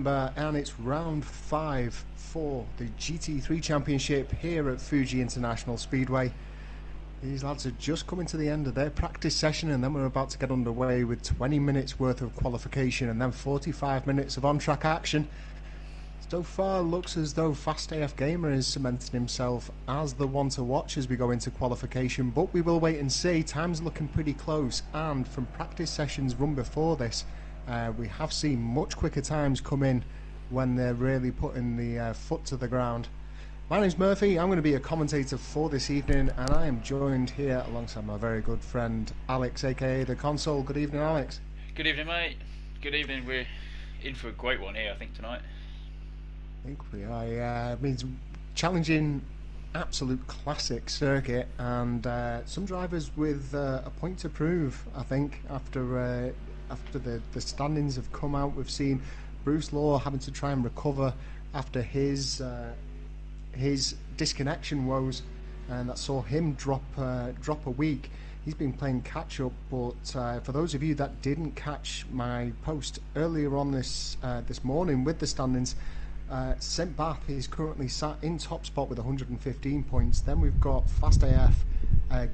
November, and it's round 5 for the GT3 Championship here at Fuji International Speedway. These lads are just coming to the end of their practice session, and then we're about to get underway with 20 minutes worth of qualification and then 45 minutes of on-track action. So far, looks as though Fast AF Gamer is cementing himself as the one to watch as we go into qualification, but we will wait and see. Time's looking pretty close, and from practice sessions run before this, we have seen much quicker times come in when they're really putting the foot to the ground. My name's Murphy. I'm going to be a commentator for this evening, and I am joined here alongside my very good friend Alex, aka The Console. Good evening, Alex. Good evening, mate. Good evening. We're in for a great one here, I think, tonight. I think we are. It means challenging, absolute classic circuit, and some drivers with a point to prove. I think after the standings have come out, we've seen Bruce Law having to try and recover after his disconnection woes, and that saw him drop a week. He's been playing catch up, but for those of you that didn't catch my post earlier on this morning with the standings, St. Bath is currently sat in top spot with 115 points. Then we've got Fast AF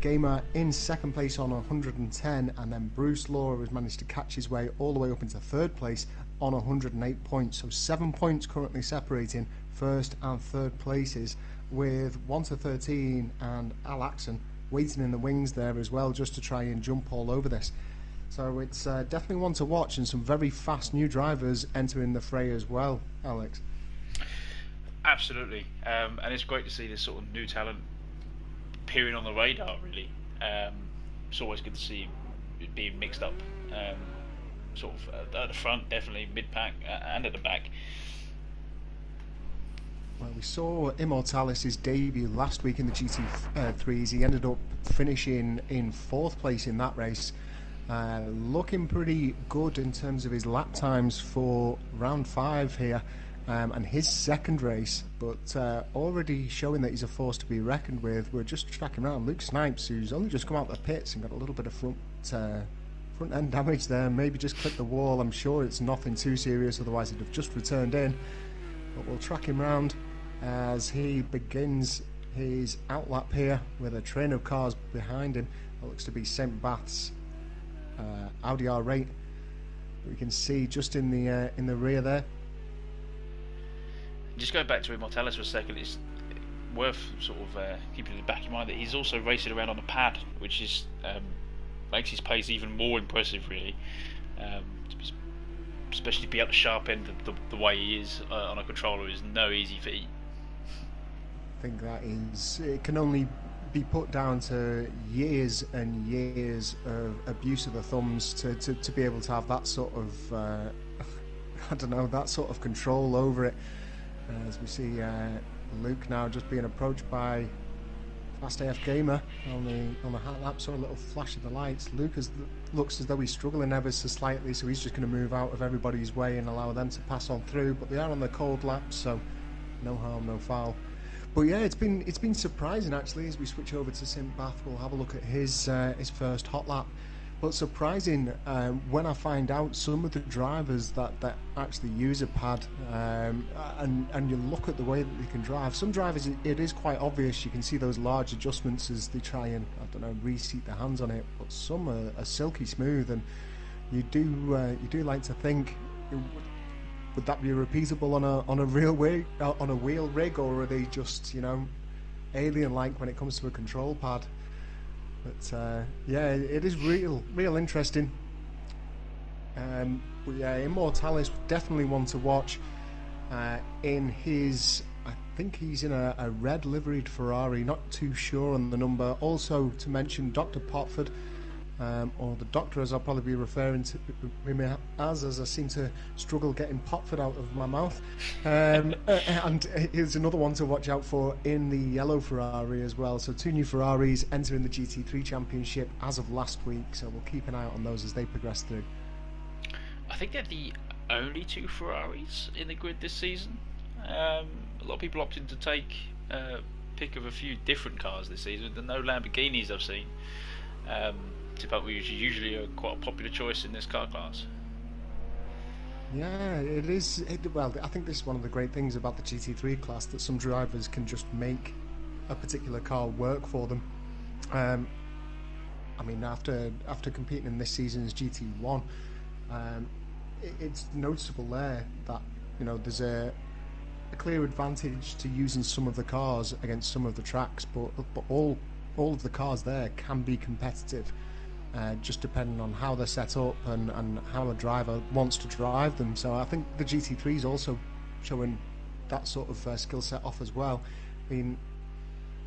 Gamer in second place on 110, and then Bruce Law has managed to catch his way all the way up into third place on 108 points. So 7 points currently separating first and third places, with 1 to 13 and Al Axon waiting in the wings there as well, just to try and jump all over this. So it's definitely one to watch, and some very fast new drivers entering the fray as well, Alex. Absolutely, and it's great to see this sort of new talent appearing on the radar, really. It's always good to see it being mixed up, sort of at the front, definitely, mid-pack, and at the back. Well, we saw Immortalis' debut last week in the GT3s. He ended up finishing in 4th place in that race. Looking pretty good in terms of his lap times for round 5 here, and his second race, but already showing that he's a force to be reckoned with. We're just tracking around Luke Snipes, who's only just come out of the pits and got a little bit of front end damage there, maybe just clipped the wall. I'm sure it's nothing too serious, otherwise he'd have just returned in. But we'll track him round as he begins his outlap here with a train of cars behind him. That looks to be St. Bath's Audi R8. We can see just in the rear there. Just going back to Immortalis for a second, it's worth sort of keeping in the back of your mind that he's also racing around on a pad, which is makes his pace even more impressive, really. Especially to be at the sharp end of the way he is on a controller is no easy feat. I think it can only be put down to years and years of abuse of the thumbs to be able to have that sort of I don't know, that sort of control over it. As we see Luke now just being approached by Fast AF Gamer on the hat lap. Saw a little flash of the lights. Luke looks as though he's struggling ever so slightly, so he's just going to move out of everybody's way and allow them to pass on through. But they are on the cold lap, so no harm, no foul. But yeah, it's been surprising actually. As we switch over to St. Bath, we'll have a look at his first hot lap. But surprising when I find out some of the drivers that actually use a pad, and you look at the way that they can drive. Some drivers, it is quite obvious. You can see those large adjustments as they try and, I don't know, reseat their hands on it. But some are silky smooth, and you do like to think, would that be repeatable on a real way, on a wheel rig, or are they just, alien-like when it comes to a control pad? But yeah, it is real interesting. But yeah, Immortalis definitely one to watch. In his, I think he's in a red liveried Ferrari, not too sure on the number. Also to mention Dr. Potford, or the Doctor as I'll probably be referring to him as I seem to struggle getting Potford out of my mouth. And here's another one to watch out for in the yellow Ferrari as well. So 2 new Ferraris entering the GT3 Championship as of last week, so we'll keep an eye out on those as they progress through. I think they're the only 2 Ferraris in the grid this season. A lot of people opting to take pick of a few different cars this season. There are no Lamborghinis I've seen. Tip up, which is usually quite a popular choice in this car class. Yeah, it is. Well, I think this is one of the great things about the GT3 class, that some drivers can just make a particular car work for them. Um, I mean, after competing in this season's GT1, it's noticeable there that there's a clear advantage to using some of the cars against some of the tracks, but all of the cars there can be competitive, just depending on how they're set up and how a driver wants to drive them. So I think the GT3 is also showing that sort of skill set off as well. I mean,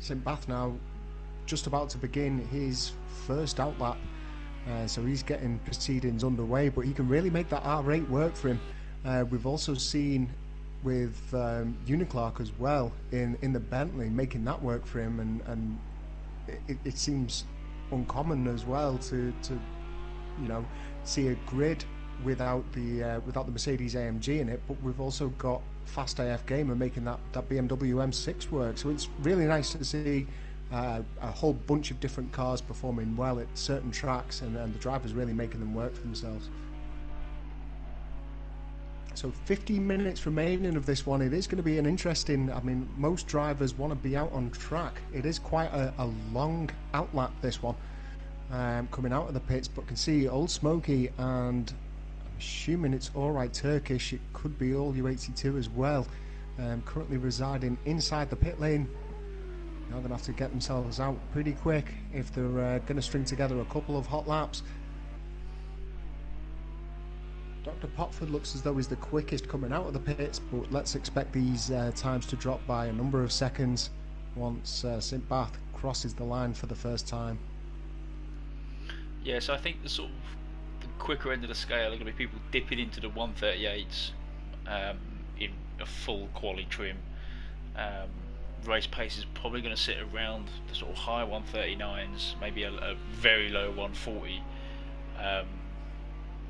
St. Bath now just about to begin his first outlap, so he's getting proceedings underway, but he can really make that R8 work for him. We've also seen with Uniclark as well in the Bentley, making that work for him, and it seems uncommon as well to see a grid without the Mercedes AMG in it. But we've also got Fast AF Gamer making that BMW M6 work, so it's really nice to see a whole bunch of different cars performing well at certain tracks, and the drivers really making them work for themselves. So 15 minutes remaining of this one. It is going to be an interesting... I mean, most drivers want to be out on track. It is quite a long outlap, this one, coming out of the pits, but can see Old Smoky, and I'm assuming it's Alright Turkish. It could be All U82 as well, currently residing inside the pit lane. Now going to have to get themselves out pretty quick if they're going to string together a couple of hot laps. Dr. Potford looks as though he's the quickest coming out of the pits, but let's expect these times to drop by a number of seconds once St. Bath crosses the line for the first time. Yeah, so I think the quicker end of the scale are going to be people dipping into the 138s in a full quali trim. Race pace is probably going to sit around the sort of high 139s, maybe a very low 140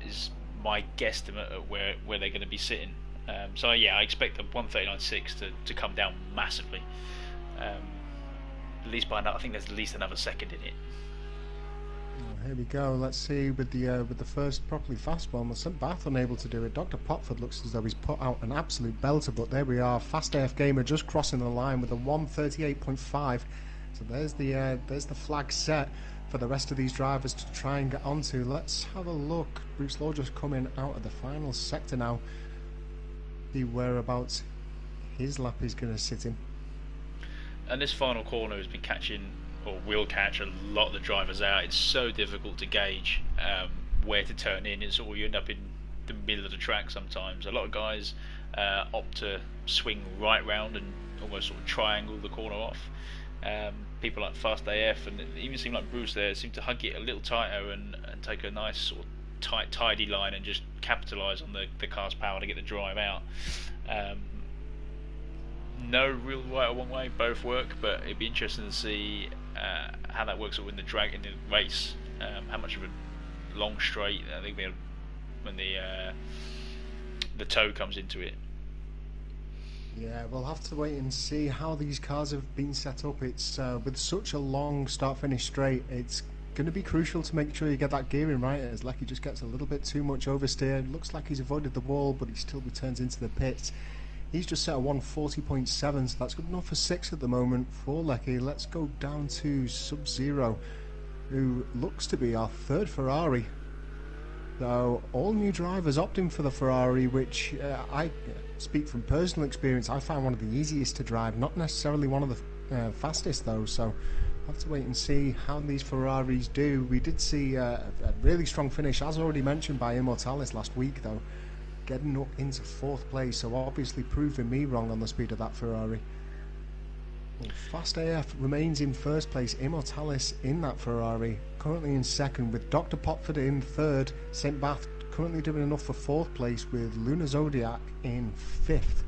is my guesstimate at where they're going to be sitting. So yeah, I expect the 139.6 to come down massively. At least by now, I think there's at least another second in it. Here we go. Let's see with the first properly fast one. St. Bath unable to do it. Dr. Potford looks as though he's put out an absolute belter, but there we are. Fast AF Gamer just crossing the line with a 138.5. So there's the flag set for the rest of these drivers to try and get onto. Let's have a look. Bruce Law just coming out of the final sector now. See whereabouts his lap is going to sit in. And this final corner has been catching, or will catch, a lot of the drivers out. It's so difficult to gauge where to turn in. It's all, you end up in the middle of the track sometimes. A lot of guys opt to swing right round and almost sort of triangle the corner off. People like Fast AF and it even seemed like Bruce there seemed to hug it a little tighter and take a nice sort of tidy line and just capitalise on the car's power to get the drive out. No real right or wrong way, both work, but it'd be interesting to see how that works in the race. How much of a long straight I think when the toe comes into it. Yeah, we'll have to wait and see how these cars have been set up. It's with such a long start-finish straight, it's going to be crucial to make sure you get that gearing right, as Lecky just gets a little bit too much oversteer. Looks like he's avoided the wall, but he still returns into the pits. He's just set a 140.7, so that's good enough for 6 at the moment for Lecky. Let's go down to Sub-Zero, who looks to be our third Ferrari. So all new drivers opting for the Ferrari, which I speak from personal experience, I find one of the easiest to drive, not necessarily one of the fastest though, so I'll have to wait and see how these Ferraris do. We did see a really strong finish, as already mentioned by Immortalis last week though, getting up into 4th place, so obviously proving me wrong on the speed of that Ferrari. Well, Fast AF remains in 1st place, Immortalis in that Ferrari, currently in 2nd, with Dr. Potford in 3rd, St. Bath currently doing enough for 4th place, with Luna Zodiac in 5th.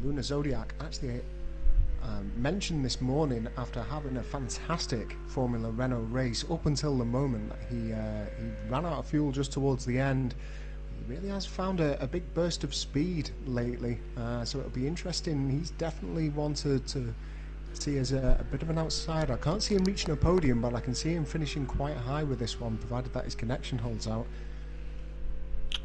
Luna Zodiac actually mentioned this morning, after having a fantastic Formula Renault race up until the moment that he ran out of fuel just towards the end. He really has found a big burst of speed lately, so it'll be interesting. He's definitely one to see as a bit of an outsider. I can't see him reaching a podium, but I can see him finishing quite high with this one, provided that his connection holds out.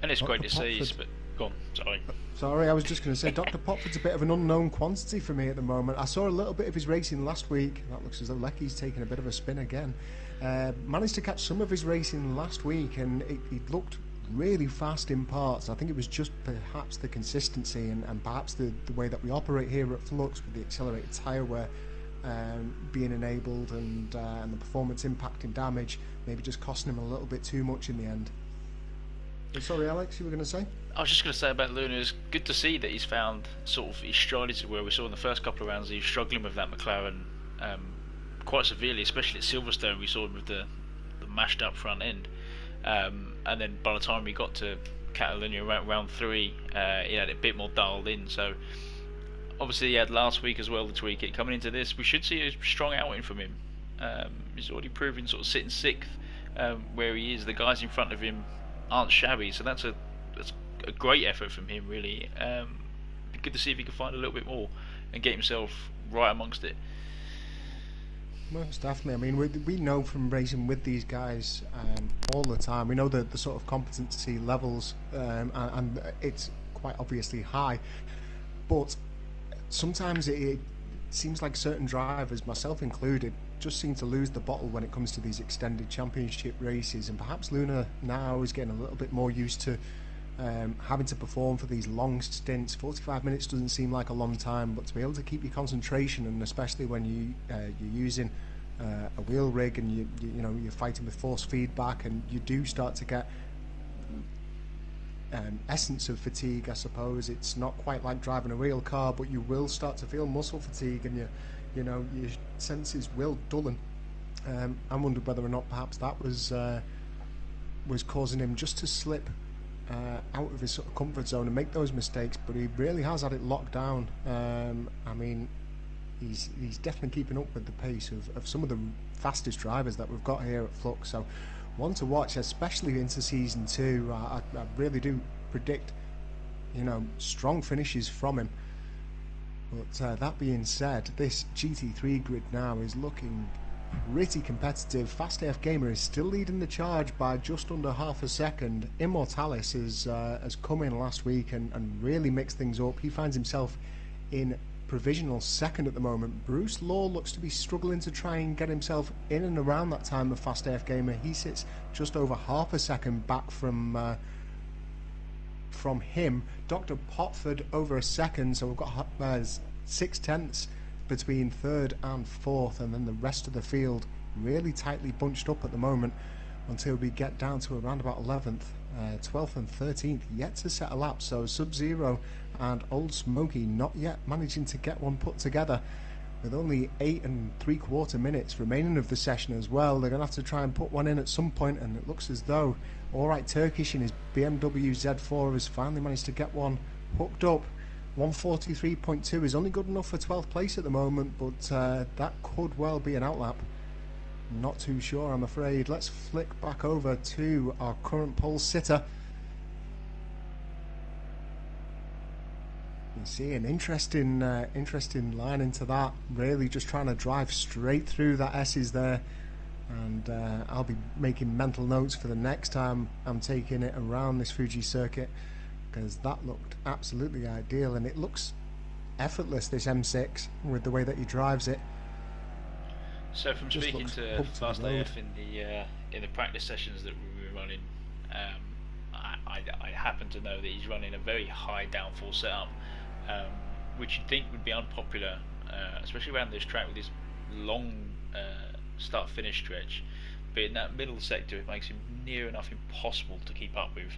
And it's great to see. Popford. But go on, sorry. Sorry, I was just going to say Dr. Popford's a bit of an unknown quantity for me at the moment. I saw a little bit of his racing last week. That looks as though Lecky's taking a bit of a spin again. Managed to catch some of his racing last week, and he looked really fast in parts. I think it was just perhaps the consistency and perhaps the way that we operate here at Flux with the accelerated tyre wear being enabled and the performance impacting damage maybe just costing him a little bit too much in the end. Sorry, Alex, you were going to say? I was just going to say about Luna, it's good to see that he's found sort of his stride to where we saw in the first couple of rounds he was struggling with that McLaren quite severely, especially at Silverstone. We saw him with the mashed up front end, and then by the time we got to Catalonia around round 3, he had it a bit more dialed in. So obviously he had last week as well to tweak it. Coming into this, we should see a strong outing from him. He's already proven sort of sitting 6th where he is. The guys in front of him aren't shabby, so that's a great effort from him, really. Be good to see if he can find a little bit more and get himself right amongst it. Most definitely. I mean, we know from racing with these guys all the time. We know the sort of competency levels, and it's quite obviously high. But sometimes it seems like certain drivers, myself included, just seem to lose the bottle when it comes to these extended championship races. And perhaps Luna now is getting a little bit more used to having to perform for these long stints. 45 minutes doesn't seem like a long time, but to be able to keep your concentration, and especially when you're using a wheel rig and you're fighting with force feedback, and you do start to get essence of fatigue, I suppose. It's not quite like driving a real car, but you will start to feel muscle fatigue, and your senses will dullen. I wondered whether or not perhaps that was causing him just to slip out of his sort of comfort zone and make those mistakes, but he really has had it locked down. I mean, he's definitely keeping up with the pace of some of the fastest drivers that we've got here at Flux. So one to watch, especially into season 2. I really do predict strong finishes from him. But that being said, this GT3 grid now is looking pretty competitive. Fast AF Gamer is still leading the charge by just under half a second. Immortalis has come in last week and really mixed things up. He finds himself in provisional second at the moment. Bruce Law looks to be struggling to try and get himself in and around that time of Fast AF Gamer. He sits just over half a second back from him. Dr. Popford over a second, so we've got 6/10 between 3rd and 4th, and then the rest of the field really tightly bunched up at the moment until we get down to around about 11th, 12th and 13th yet to set a lap. So Sub-Zero and Old Smoky not yet managing to get one put together, with only 8 3/4 minutes remaining of the session as well. They're going to have to try and put one in at some point, and it looks as though Alright Turkish in his BMW Z4 has finally managed to get one hooked up. 143.2 is only good enough for 12th place at the moment, but that could well be an outlap. Not too sure, I'm afraid. Let's flick back over to our current pole sitter. You see an interesting line into that. Really just trying to drive straight through that S's there. And I'll be making mental notes for the next time I'm taking it around this Fuji circuit, because that looked absolutely ideal, and it looks effortless, this M6, with the way that he drives it. So from speaking to Fast AF in the practice sessions that we were running, I happen to know that he's running a very high downforce setup, which you'd think would be unpopular, especially around this track with this long start-finish stretch. But in that middle sector, it makes him near enough impossible to keep up with.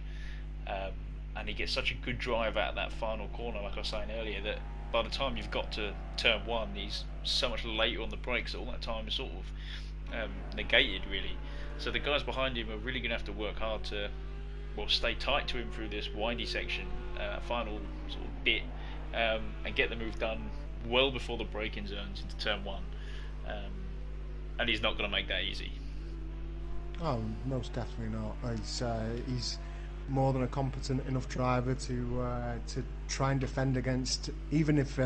And he gets such a good drive out of that final corner, like I was saying earlier, that by the time you've got to turn 1, he's so much later on the brakes that all that time is sort of negated, really. So the guys behind him are really going to have to work hard to stay tight to him through this windy section, final sort of bit, and get the move done well before the braking zones into turn 1. And he's not going to make that easy. Oh, most definitely not. He's more than a competent enough driver to try and defend against, even if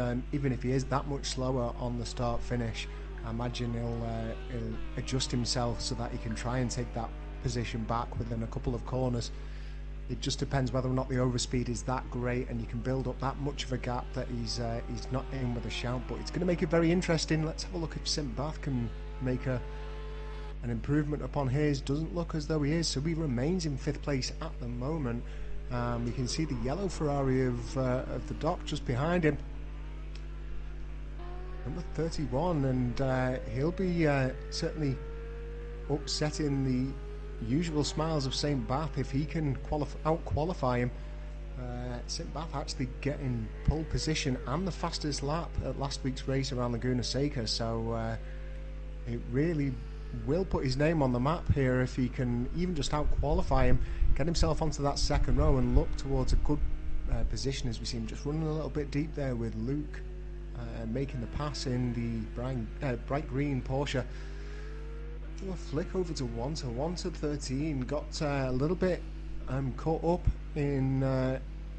he is that much slower on the start finish. I imagine he'll adjust himself so that he can try and take that position back within a couple of corners. it just depends whether or not the overspeed is that great and you can build up that much of a gap that he's not in with a shout. But it's going to make it very interesting. Let's have a look if St. Bath can make an improvement upon his. Doesn't look as though he is, so he remains in 5th place at the moment. We can see the yellow Ferrari of the dock just behind him, number 31, and he'll be certainly upsetting the usual smiles of St. Bath if he can out-qualify him. St. Bath actually getting pole position and the fastest lap at last week's race around Laguna Seca, so it really will put his name on the map here if he can even just out-qualify him, get himself onto that second row and look towards a good position, as we see him just running a little bit deep there with Luke making the pass in the bright green Porsche. A flick over to 1 to 13. Got a little bit caught up in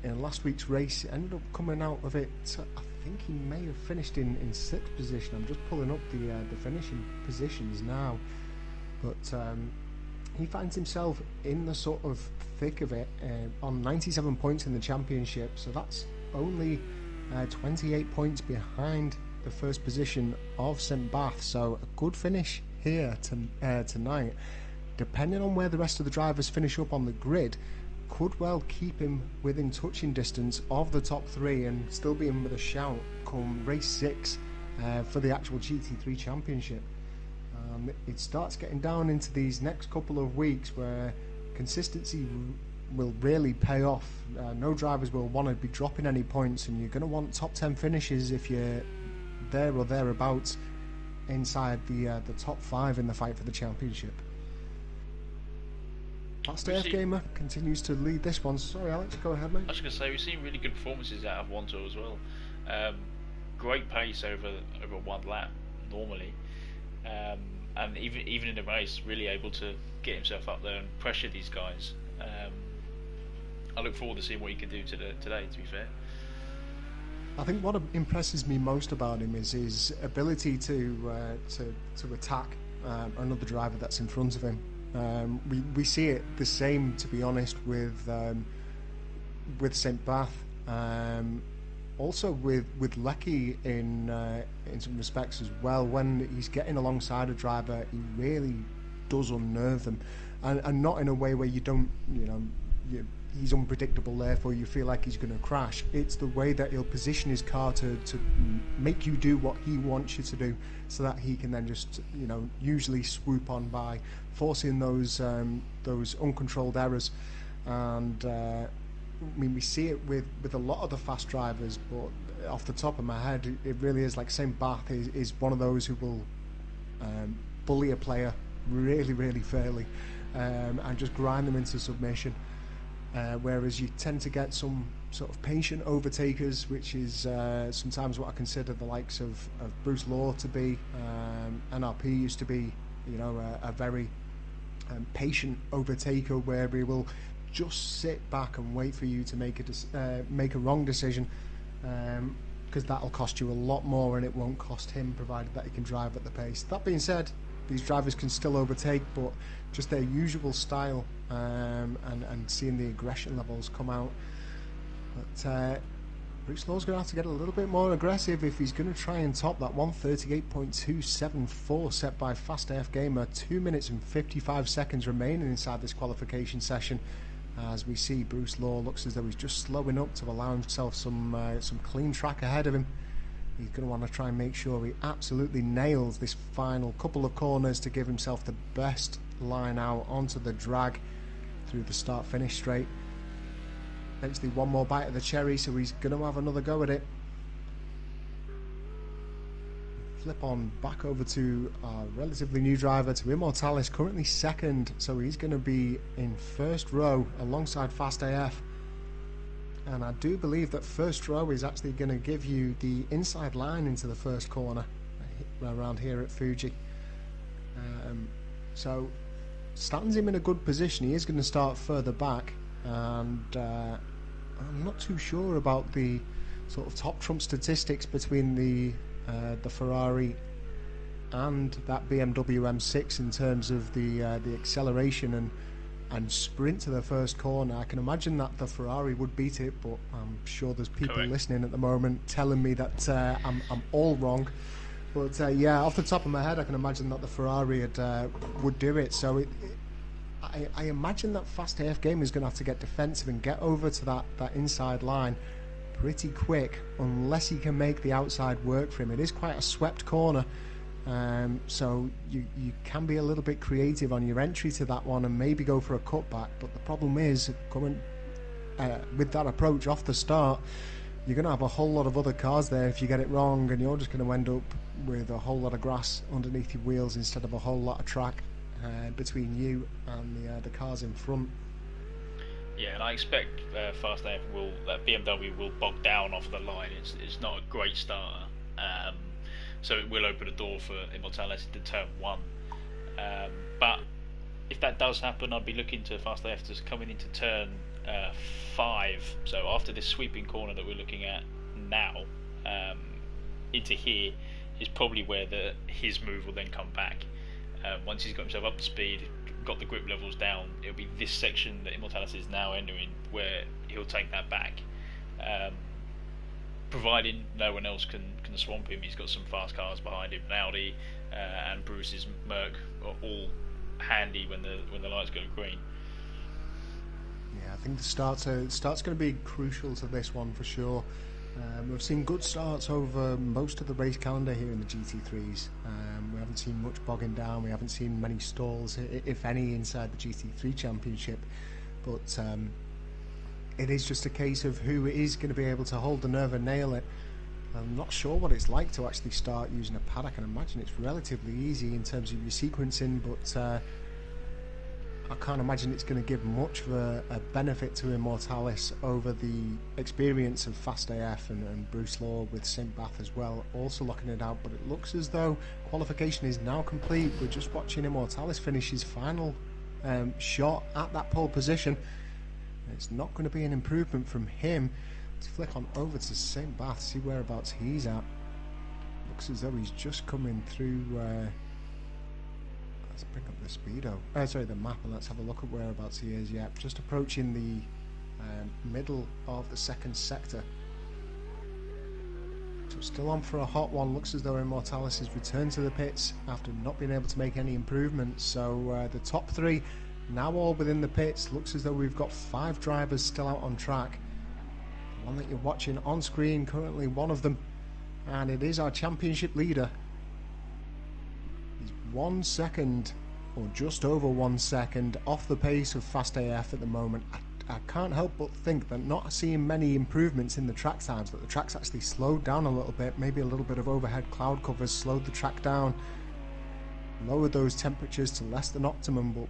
last week's race. Ended up coming out of it. I think he may have finished in 6th position. I'm just pulling up the finishing positions now. But he finds himself in the sort of thick of it on 97 points in the championship. So that's only 28 points behind the first position of St. Bath. So a good finish here tonight, depending on where the rest of the drivers finish up on the grid, could well keep him within touching distance of the top 3 and still be in with a shout come race 6 for the actual GT3 championship. It starts getting down into these next couple of weeks where consistency will really pay off. No drivers will want to be dropping any points, and you're going to want top 10 finishes if you're there or thereabouts inside the top 5 in the fight for the championship. Fast AF Gamer continues to lead this one. Sorry, Alex, go ahead, mate. I was going to say, we've seen really good performances out of Wanto as well. Great pace over one lap normally, and even in the race, really able to get himself up there and pressure these guys. I look forward to seeing what he can do today, to be fair. I think what impresses me most about him is his ability to attack another driver that's in front of him. We see it the same, to be honest, with St. Bath, also with Lecky in some respects as well. When he's getting alongside a driver, he really does unnerve them, and not in a way where you don't, he's unpredictable, therefore you feel like he's going to crash. It's the way that he'll position his car to make you do what he wants you to do, so that he can then just usually swoop on by, forcing those uncontrolled errors. And we see it with a lot of the fast drivers, but off the top of my head, it really is like St. Bath is one of those who will bully a player really fairly, and just grind them into submission. Whereas you tend to get some sort of patient overtakers, which is sometimes what I consider the likes of Bruce Law to be. NRP used to be, a very patient overtaker, where he will just sit back and wait for you to make a wrong decision, because that'll cost you a lot more, and it won't cost him, provided that he can drive at the pace. That being said, these drivers can still overtake, but just their usual style, and seeing the aggression levels come out. But Bruce Law's going to have to get a little bit more aggressive if he's going to try and top that 1:38.274 set by Fast AF Gamer. 2 minutes and 55 seconds remaining inside this qualification session. As we see, Bruce Law looks as though he's just slowing up to allow himself some clean track ahead of him. He's going to want to try and make sure he absolutely nails this final couple of corners to give himself the best line out onto the drag through the start-finish straight. Eventually one more bite of the cherry, so he's going to have another go at it. Flip on back over to our relatively new driver, to Immortalis, currently second, so he's going to be in first row alongside Fast AF. And I do believe that first row is actually going to give you the inside line into the first corner around here at Fuji. So stands him in a good position. He is going to start further back, and I'm not too sure about the sort of top trump statistics between the Ferrari and that BMW M6 in terms of the acceleration and and sprint to the first corner. I can imagine that the Ferrari would beat it, but I'm sure there's people Correct. listening at the moment telling me that I'm all wrong. But yeah, off the top of my head, I can imagine that the Ferrari would do it. So I imagine that Fast AF game is going to have to get defensive and get over to that inside line pretty quick, unless he can make the outside work for him. It is quite a swept corner, so you can be a little bit creative on your entry to that one and maybe go for a cutback. But the problem is, coming with that approach off the start, you're going to have a whole lot of other cars there if you get it wrong, and you're just going to end up with a whole lot of grass underneath your wheels instead of a whole lot of track between you and the cars in front. Yeah, and I expect Fast AF that BMW will bog down off the line. It's not a great starter, so it will open a door for Immortality to turn 1. But if that does happen, I'd be looking to Fast AF to coming into turn 5. So after this sweeping corner that we're looking at now, into here is probably where his move will then come back. Once he's got himself up to speed, got the grip levels down, it'll be this section that Immortality is now entering where he'll take that back. Providing no one else can swamp him, he's got some fast cars behind him. Audi and Bruce's Merc are all handy when the lights go green. Yeah, I think the start's going to be crucial to this one for sure. We've seen good starts over most of the race calendar here in the GT3s. We haven't seen much bogging down. We haven't seen many stalls, if any, inside the GT3 Championship. But it is just a case of who is going to be able to hold the nerve and nail it. I'm not sure what it's like to actually start using a pad. I can imagine it's relatively easy in terms of your sequencing, but I can't imagine it's going to give much of a benefit to Immortalis over the experience of Fast AF and Bruce Law with St. Bath as well, also locking it out. But it looks as though qualification is now complete. We're just watching Immortalis finish his final shot at that pole position. It's not going to be an improvement from him. Let's flick on over to St. Bath, see whereabouts he's at. Looks as though he's just coming through. Let's bring up the speedo. The map, and let's have a look at whereabouts he is. Yeah, just approaching the middle of the second sector. So still on for a hot one. Looks as though Immortalis has returned to the pits after not being able to make any improvements. So the top 3 now all within the pits. Looks as though we've got 5 drivers still out on track. The one that you're watching on screen, currently one of them, and it is our championship leader. 1 second, or just over 1 second, off the pace of Fast AF at the moment. I can't help but think that not seeing many improvements in the track times, that the track's actually slowed down a little bit. Maybe a little bit of overhead cloud covers slowed the track down, lowered those temperatures to less than optimum. But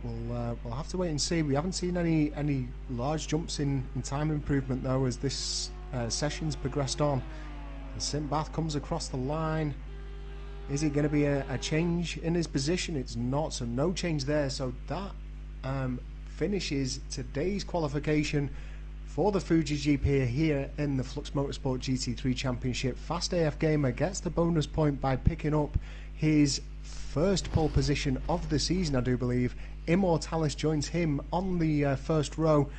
we'll have to wait and see. We haven't seen any large jumps in time improvement though as this session's progressed on. As St. Bath comes across the line. Is it going to be a change in his position? It's not, so no change there. So that finishes today's qualification for the Fuji GP here in the Flux Motorsport GT3 Championship. Fast AF Gamer gets the bonus point by picking up his first pole position of the season, I do believe. Immortalis joins him on the first row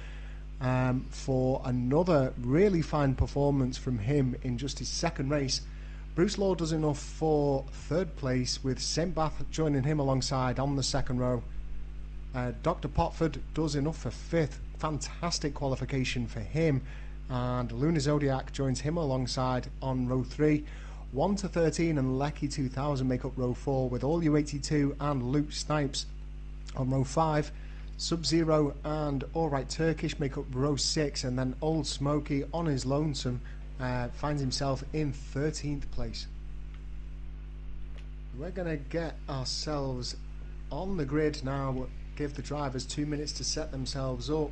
for another really fine performance from him in just his second race. Bruce Law does enough for 3rd place, with St. Bath joining him alongside on the second row. Dr. Potford does enough for 5th. Fantastic qualification for him. And Luna Zodiac joins him alongside on row 3. 1 to 13 and Lecky 2000 make up row 4, with All U82 and Luke Snipes on row 5. Sub-Zero and Alright Turkish make up row 6, and then Old Smoky on his lonesome finds himself in 13th place. We're going to get ourselves on the grid now, give the drivers 2 minutes to set themselves up,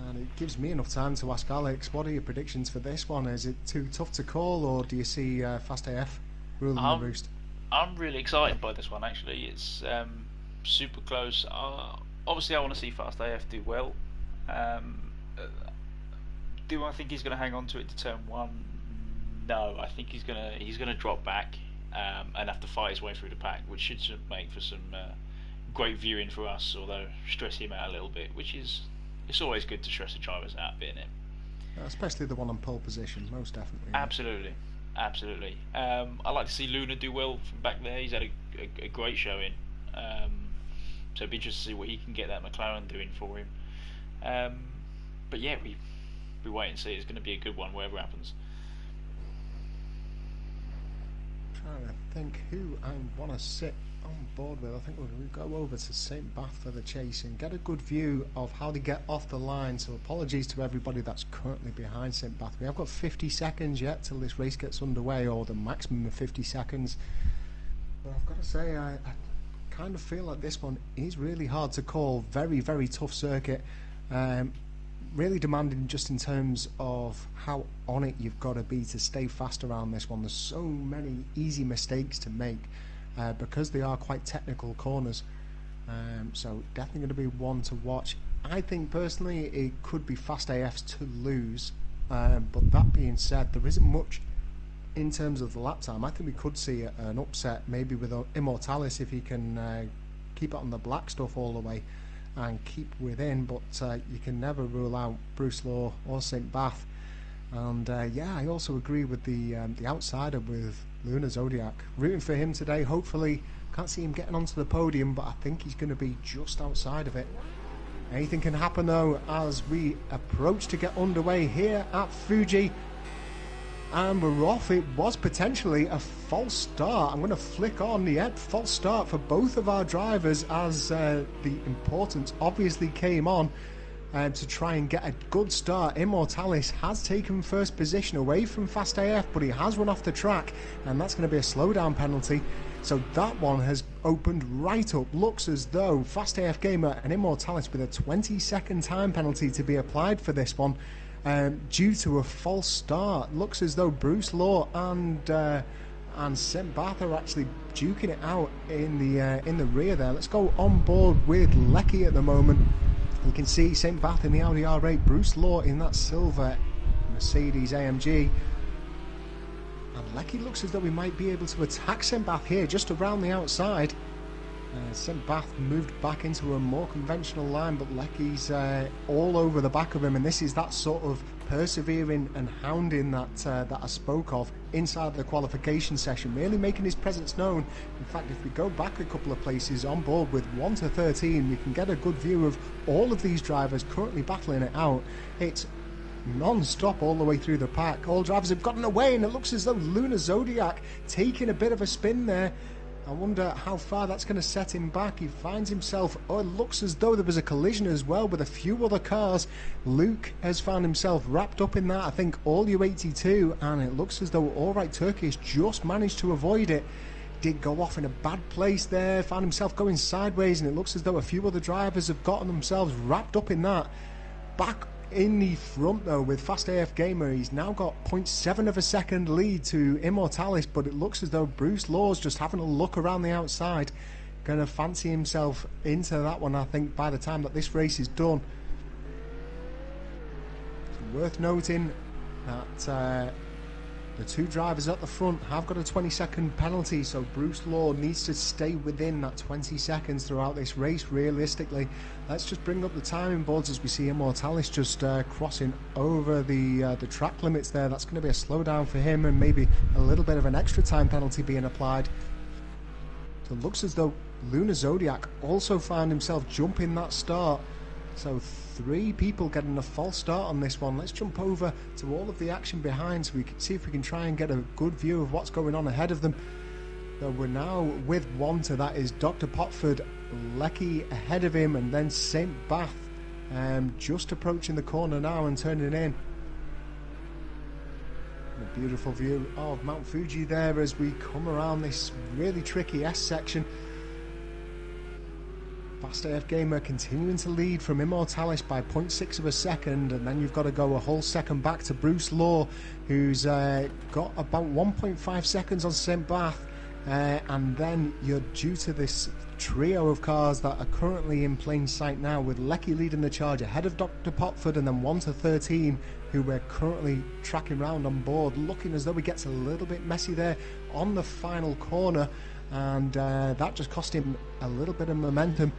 and it gives me enough time to ask Alex, what are your predictions for this one? Is it too tough to call, or do you see Fast AF ruling the roost? I'm really excited by this one actually. It's super close. Obviously I want to see Fast AF do well. Do I think he's going to hang on to it to turn 1? No, I think he's going to drop back and have to fight his way through the pack, which should make for some great viewing for us, although stress him out a little bit, which is, it's always good to stress the drivers out a bit, isn't it? Especially the one on pole position, most definitely. Absolutely, absolutely. I like to see Luna do well from back there. He's had a great showing. So it'd be interesting to see what he can get that McLaren doing for him. But yeah, we wait and see. It's going to be a good one, whatever happens. Trying to think who I want to sit on board with. I think we'll go over to St. Bath for the chase and get a good view of how they get off the line. So apologies to everybody that's currently behind St. Bath. We have got 50 seconds yet till this race gets underway, or the maximum of 50 seconds. But I've got to say, I kind of feel like this one is really hard to call. Very, very tough circuit. Really demanding just in terms of how on it you've got to be to stay fast around this one. There's so many easy mistakes to make because they are quite technical corners. So definitely going to be one to watch. I think personally it could be Fast AF's to lose. But that being said, there isn't much in terms of the lap time. I think we could see an upset maybe with Immortalis if he can keep it on the black stuff all the way and keep within, but you can never rule out Bruce Law or St. Bath. And yeah, I also agree with the outsider with Luna Zodiac. Rooting for him today. Hopefully, can't see him getting onto the podium, but I think he's going to be just outside of it. Anything can happen though as we approach to get underway here at Fuji. And we're off. It was potentially a false start. I'm going to flick on the false start for both of our drivers as the importance obviously came on to try and get a good start. Immortalis has taken first position away from Fast AF, but he has run off the track, and that's going to be a slowdown penalty. So that one has opened right up. Looks as though Fast AF Gamer and Immortalis with a 20-second time penalty to be applied for this one. Due to a false start. Looks as though Bruce Law and St. Bath are actually duking it out in the rear there. Let's go on board with Lecky at the moment. You can see St. Bath in the Audi R8, Bruce Law in that silver Mercedes AMG. And Lecky looks as though we might be able to attack St. Bath here just around the outside. St. Bath moved back into a more conventional line, but Lecky's all over the back of him, and this is that sort of persevering and hounding that I spoke of inside the qualification session, really making his presence known. In fact, if we go back a couple of places on board with 1 to 13, we can get a good view of all of these drivers currently battling it out. It's non-stop all the way through the pack. All drivers have gotten away, and it looks as though Luna Zodiac taking a bit of a spin there. I wonder how far that's going to set him back. He finds himself, oh, it looks as though there was a collision as well with a few other cars. Luke has found himself wrapped up in that, I think all U82, and it looks as though All Right Turkish just managed to avoid it. Did go off in a bad place there, found himself going sideways, and it looks as though a few other drivers have gotten themselves wrapped up in that. Back in the front though with Fast AF Gamer, he's now got 0.7 of a second lead to Immortalis, but it looks as though Bruce Law's just having a look around the outside, going to fancy himself into that one, I think, by the time that this race is done. It's worth noting that the two drivers at the front have got a 20-second penalty, so Bruce Law needs to stay within that 20 seconds throughout this race realistically. Let's just bring up the timing boards as we see Immortalis just crossing over the track limits there. That's going to be a slowdown for him and maybe a little bit of an extra time penalty being applied. So it looks as though Luna Zodiac also found himself jumping that start. So 3 people getting a false start on this one. Let's jump over to all of the action behind so we can see if we can try and get a good view of what's going on ahead of them. So we're now with 1 to that is Dr. Potford, Lecky ahead of him, and then St. Bath just approaching the corner now and turning in. A beautiful view of Mount Fuji there as we come around this really tricky S section. Fast AF Gamer continuing to lead from Immortalis by 0.6 of a second, and then you've got to go a whole second back to Bruce Law, who's got about 1.5 seconds on St. Bath, and then you're due to this trio of cars that are currently in plain sight now, with Lecky leading the charge ahead of Dr. Potford, and then 1 to 13 who we're currently tracking round on board, looking as though it gets a little bit messy there on the final corner. and that just cost him a little bit of momentum.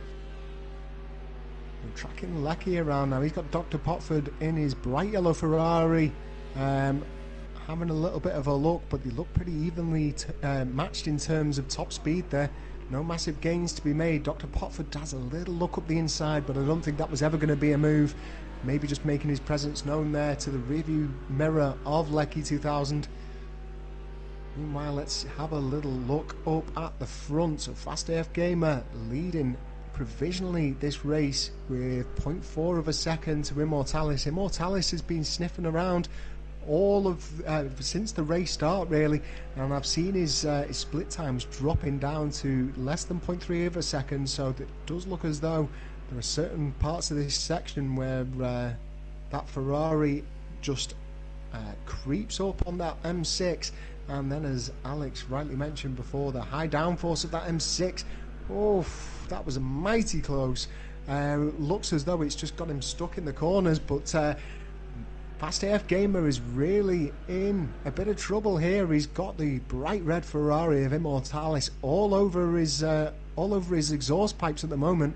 We're tracking Leckie around now. He's got Dr. Potford in his bright yellow Ferrari, having a little bit of a look, but they look pretty evenly matched in terms of top speed there. No massive gains to be made. Dr. Potford has a little look up the inside, but I don't think that was ever going to be a move. Maybe just making his presence known there to the rearview mirror of Leckie 2000. Meanwhile, let's have a little look up at the front. So Fast AF Gamer leading provisionally this race with 0.4 of a second to Immortalis. Immortalis has been sniffing around all of since the race start, really, and I've seen his split times dropping down to less than 0.3 of a second, so it does look as though there are certain parts of this section where that Ferrari just creeps up on that M6. And then, as Alex rightly mentioned before, the high downforce of that M6, oh, that was mighty close. Looks as though it's just got him stuck in the corners, but Fast AF Gamer is really in a bit of trouble here. He's got the bright red Ferrari of Immortalis all over his exhaust pipes at the moment,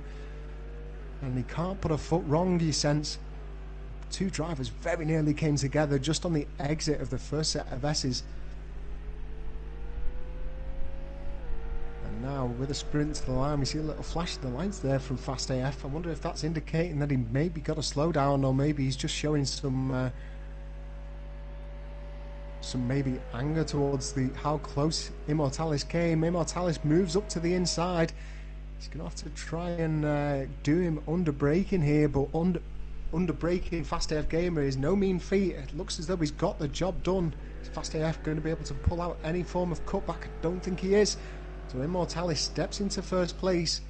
and he can't put a foot wrong, you sense. Two drivers very nearly came together just on the exit of the first set of S's. Now, with a sprint to the line, we see a little flash of the lights there from Fast AF. I wonder if that's indicating that he maybe got a slowdown, or maybe he's just showing some maybe anger towards how close Immortalis came. Immortalis moves up to the inside. He's going to have to try and do him under braking here, but under braking Fast AF Gamer is no mean feat. It looks as though he's got the job done. Is Fast AF going to be able to pull out any form of cutback? I don't think he is. So Immortalis steps into first place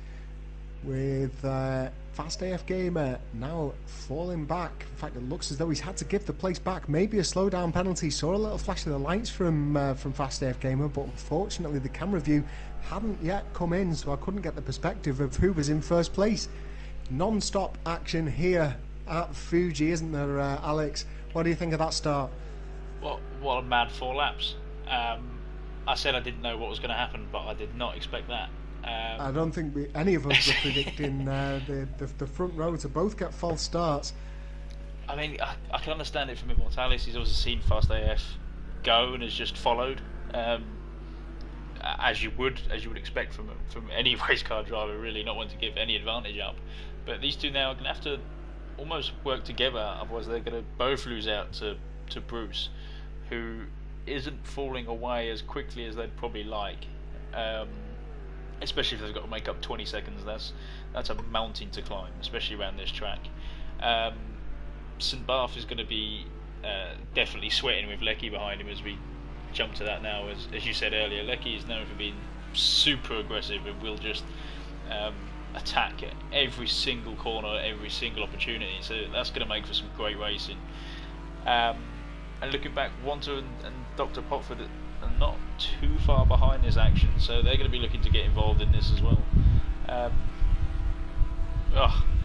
with Fast AF Gamer now falling back. In fact, it looks as though he's had to give the place back. Maybe a slowdown penalty. Saw a little flash of the lights from Fast AF Gamer, but unfortunately the camera view hadn't yet come in, so I couldn't get the perspective of who was in first place. Non-stop action here at Fuji, isn't there, Alex? What do you think of that start? What a mad 4 laps. I said I didn't know what was going to happen, but I did not expect that. I don't think any of us were predicting the front row to both get false starts. I mean, I can understand it from Immortalis. He's also seen Fast AF go and has just followed, as you would expect from any race car driver, really, not wanting to give any advantage up. But these two now are going to have to almost work together, otherwise they're going to both lose out to Bruce, who isn't falling away as quickly as they'd probably like, especially if they've got to make up 20 seconds. That's a mountain to climb, especially around this track. St. Barth is going to be definitely sweating with Leckie behind him as we jump to that now. As you said earlier, Leckie is known for being super aggressive and will just attack at every single corner, every single opportunity, so that's going to make for some great racing. And looking back, Wanter and Dr. Potford are not too far behind this action, so they're going to be looking to get involved in this as well.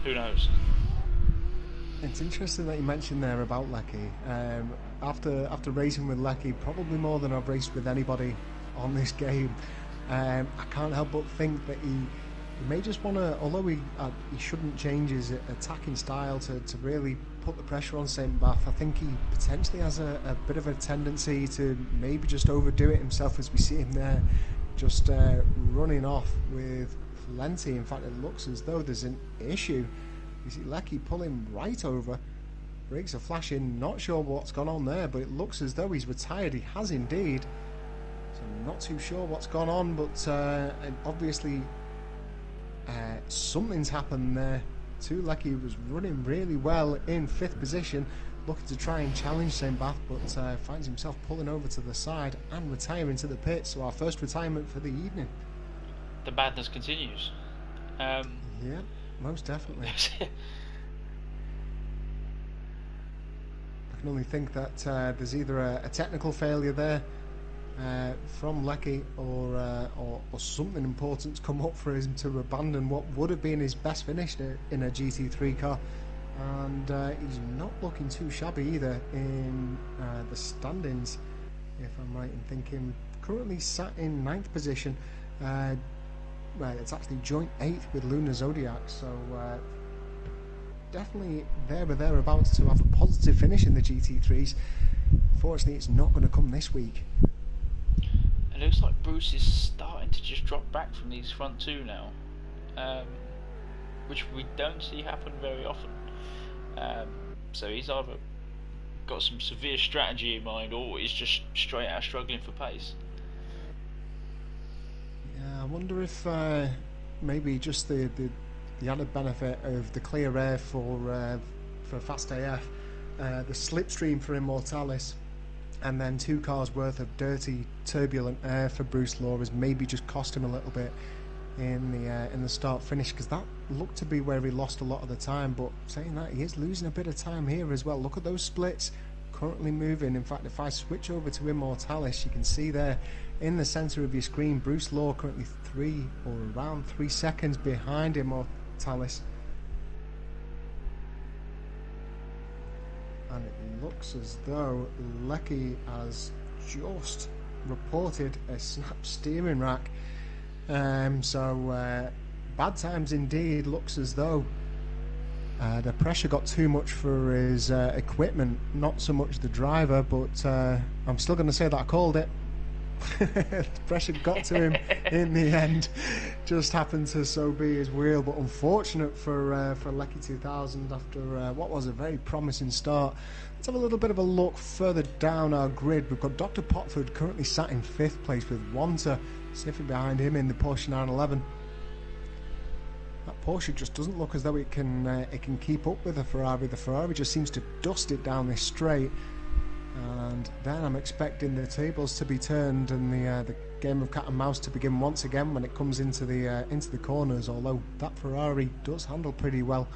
Who knows? It's interesting that you mentioned there about Leckie. After racing with Leckie, probably more than I've raced with anybody on this game, I can't help but think that he may just want to, although he shouldn't change his attacking style to really put the pressure on St. Bath, I think he potentially has a bit of a tendency to maybe just overdo it himself, as we see him there just running off with plenty. In fact, it looks as though there's an issue. You see Leckie pulling right over, brakes are flashing, not sure what's gone on there, but it looks as though he's retired. He has indeed, so I'm not too sure what's gone on, but obviously something's happened there too. Leckie was running really well in 5th position, looking to try and challenge St. Bath, but finds himself pulling over to the side and retiring to the pit. So our first retirement for the evening. The madness continues. Yeah, most definitely. I can only think that there's either a technical failure there from Leckie or something important's come up for him to abandon what would have been his best finish in a GT3 car, and he's not looking too shabby either in the standings, if I'm right in thinking. Currently sat in 9th position, Well, it's actually joint 8th with Lunar Zodiac, so definitely there or thereabouts to have a positive finish in the GT3s. Unfortunately, it's not going to come this week. It looks like Bruce is starting to just drop back from these front two now, which we don't see happen very often. So he's either got some severe strategy in mind, or he's just straight out struggling for pace. Yeah, I wonder if maybe just the added benefit of the clear air for Fast AF, the slipstream for Immortalis, and then 2 cars worth of dirty, turbulent air for Bruce Law has maybe just cost him a little bit in the start finish, because that looked to be where he lost a lot of the time. But saying that, he is losing a bit of time here as well. Look at those splits currently moving. In fact, if I switch over to Immortalis, you can see there in the center of your screen, Bruce Law currently around 3 seconds behind Immortalis. And it looks as though Lecky has just reported a snapped steering rack. So bad times indeed. Looks as though the pressure got too much for his equipment, not so much the driver, but I'm still going to say that I called it. The pressure got to him in the end. Just happened to so be his wheel, but unfortunate for Lecky 2000 after what was a very promising start. Let's have a little bit of a look further down our grid. We've got Dr. Potford currently sat in 5th place with Wanta sniffing behind him in the Porsche 911. That Porsche just doesn't look as though it can keep up with the Ferrari. The Ferrari just seems to dust it down this straight. And then I'm expecting the tables to be turned and the game of cat and mouse to begin once again when it comes into the corners. Although that Ferrari does handle pretty well.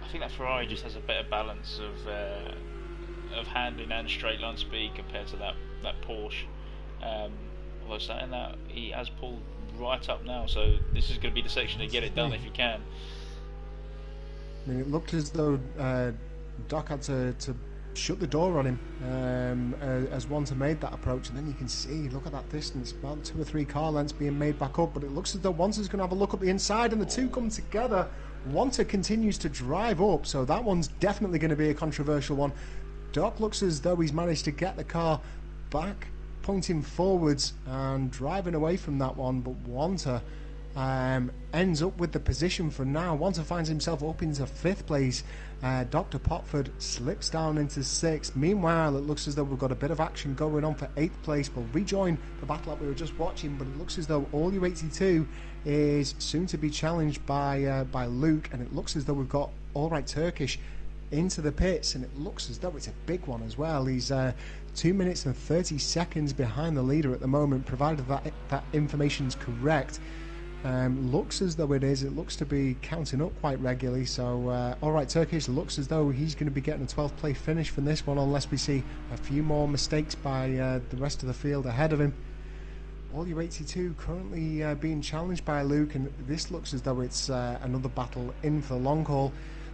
I think that Ferrari just has a better balance of handling and straight line speed compared to that Porsche. Although saying that, he has pulled right up now, so this is going to be the section to get it done if he can. I mean, it looked as though Doc had to shut the door on him as Wanta made that approach, and then you can see, look at that distance, about 2 or 3 car lengths being made back up, but it looks as though Wanta's going to have a look at the inside, and the two come together. Wanta continues to drive up, so that one's definitely going to be a controversial one. Doc looks as though he's managed to get the car back, pointing forwards and driving away from that one, but Wanta ends up with the position for now. Wanta finds himself up into 5th place. Dr. Potford slips down into 6th. Meanwhile, it looks as though we've got a bit of action going on for 8th place. We'll rejoin the battle that we were just watching, but it looks as though All U82 is soon to be challenged by Luke, and it looks as though we've got All Right Turkish into the pits, and it looks as though it's a big one as well. He's 2 minutes and 30 seconds behind the leader at the moment, provided that information's correct. Looks as though it is. It looks to be counting up quite regularly. So, all right, Turkish looks as though he's going to be getting a 12th place finish from this one, unless we see a few more mistakes by the rest of the field ahead of him. All U82 currently being challenged by Luke, and this looks as though it's another battle in for the long haul.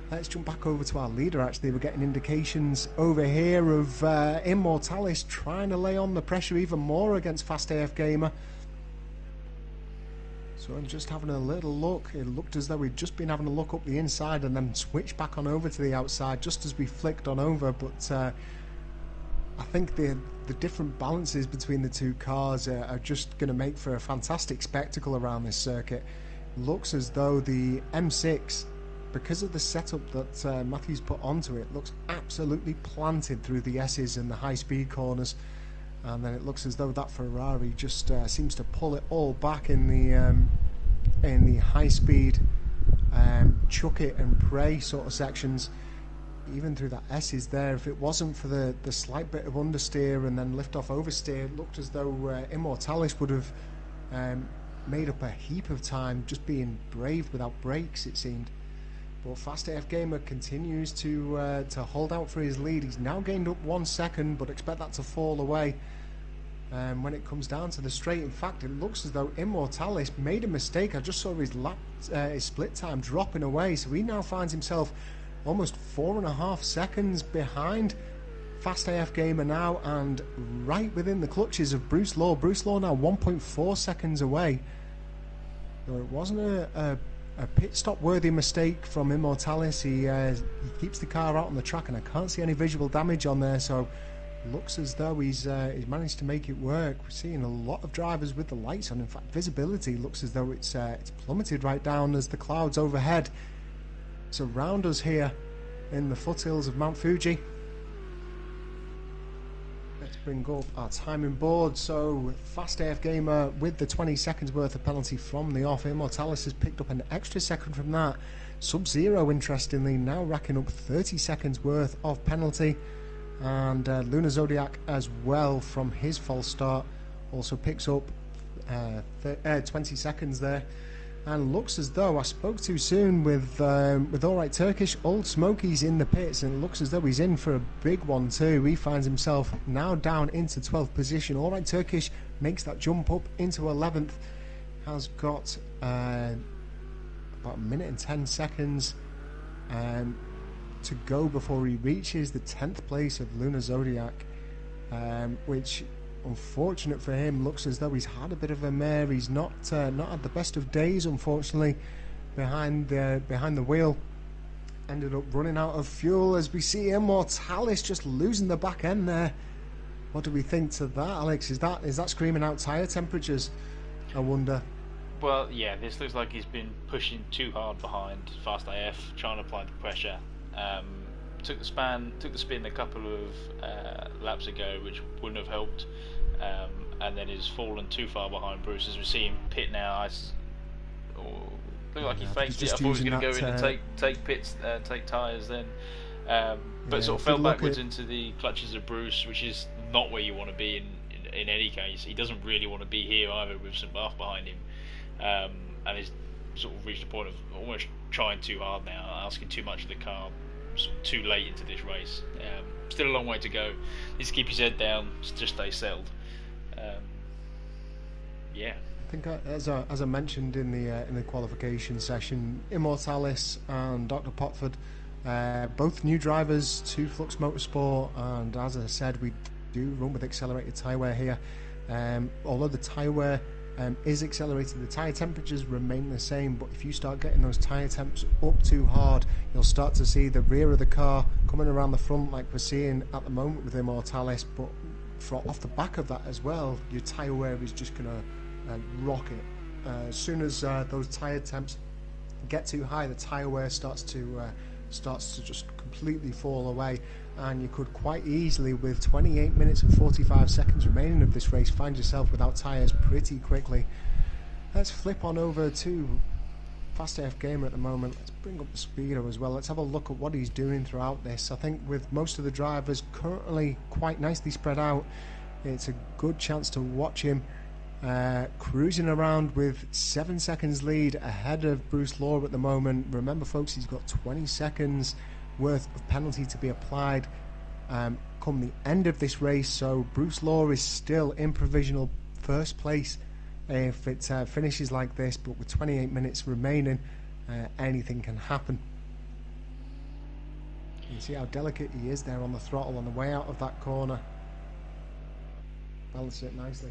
Let's jump back over to our leader. Actually, we're getting indications over here of Immortalis trying to lay on the pressure even more against Fast AF Gamer. So I'm just having a little look. It looked as though we'd just been having a look up the inside and then switched back on over to the outside just as we flicked on over. But I think the different balances between the two cars are just going to make for a fantastic spectacle around this circuit. Looks as though the M6, because of the setup that Matthew's put onto it, looks absolutely planted through the S's and the high-speed corners. And then it looks as though that Ferrari just seems to pull it all back in the high-speed chuck it and pray sort of sections. Even through that S's there, if it wasn't for the slight bit of understeer and then lift-off oversteer, it looked as though Immortalis would have made up a heap of time just being brave without brakes, it seemed. But Fast AF Gamer continues to hold out for his lead. He's now gained up 1 second, but expect that to fall away when it comes down to the straight. In fact, it looks as though Immortalis made a mistake. I just saw his split time dropping away, so he now finds himself almost 4.5 seconds behind Fast AF Gamer now, and right within the clutches of Bruce Law. Bruce Law now 1.4 seconds away. So it wasn't a pit stop worthy mistake from Immortalis. He keeps the car out on the track, and I can't see any visual damage on there, so looks as though he's managed to make it work. We're seeing a lot of drivers with the lights on. In fact, visibility looks as though it's plummeted right down as the clouds overhead surround us here in the foothills of Mount Fuji. Let's bring up our timing board. So Fast AF Gamer with the 20 seconds worth of penalty from the off. Immortalis has picked up an extra second from that. Sub-Zero, interestingly, now racking up 30 seconds worth of penalty. And Lunar Zodiac as well from his false start also picks up 20 seconds there. And looks as though I spoke too soon with Alright Turkish. Old Smokey's in the pits, and it looks as though he's in for a big one too. He finds himself now down into 12th position. Alright Turkish makes that jump up into 11th. Has got about a minute and 10 seconds to go before he reaches the 10th place of Lunar Zodiac, which, unfortunate for him, looks as though he's had a bit of a mare. He's not had the best of days, unfortunately, behind the wheel. Ended up running out of fuel as we see Immortalis just losing the back end there. What do we think to that, Alex? Is that screaming out tyre temperatures, I wonder? Well, yeah, this looks like he's been pushing too hard behind Fast AF, trying to apply the pressure. Took the spin a couple of laps ago, which wouldn't have helped, and then he's fallen too far behind Bruce. As we see him pit now, looked like he faked it. I thought he was going to go in and take pits, take tyres then, but sort of fell backwards into the clutches of Bruce, which is not where you want to be in any case. He doesn't really want to be here either, with St. Bath behind him, and he's sort of reached a point of almost trying too hard now, asking too much of the car too late into this race. Still a long way to go. Needs to keep his head down, just stay settled. Yeah. I think as I mentioned in the qualification session, Immortalis and Dr. Potford, both new drivers to Flux Motorsport, and as I said, we do run with accelerated tyre wear here. Although the tyre wear is accelerated, the tyre temperatures remain the same, but if you start getting those tyre temps up too hard, you'll start to see the rear of the car coming around the front like we're seeing at the moment with Immortalis, but off the back of that as well, your tyre wear is just going to rocket. As soon as those tyre temps get too high, the tyre wear starts to just completely fall away, and you could quite easily, with 28 minutes and 45 seconds remaining of this race, find yourself without tyres pretty quickly. Let's flip on over to Fast AF Gamer at the moment. Let's bring up the speedo as well. Let's have a look at what he's doing throughout this. I think with most of the drivers currently quite nicely spread out, it's a good chance to watch him cruising around with 7 seconds lead ahead of Bruce Law at the moment. Remember, folks, he's got 20 seconds worth of penalty to be applied come the end of this race, so Bruce Law is still in provisional first place if it finishes like this, but with 28 minutes remaining, anything can happen. You can see how delicate he is there on the throttle on the way out of that corner. Balance it nicely.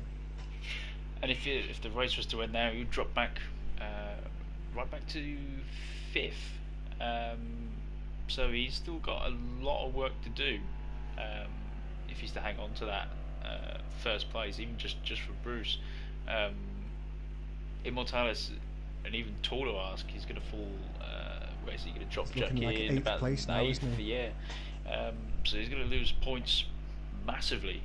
And if the race was to end now, you'd drop back right back to 5th. So he's still got a lot of work to do if he's to hang on to that first place, even just for Bruce. Immortalis, an even taller ask, he's going to fall. Where's he going to drop Jack like in about 8th? Yeah. So he's going to lose points massively,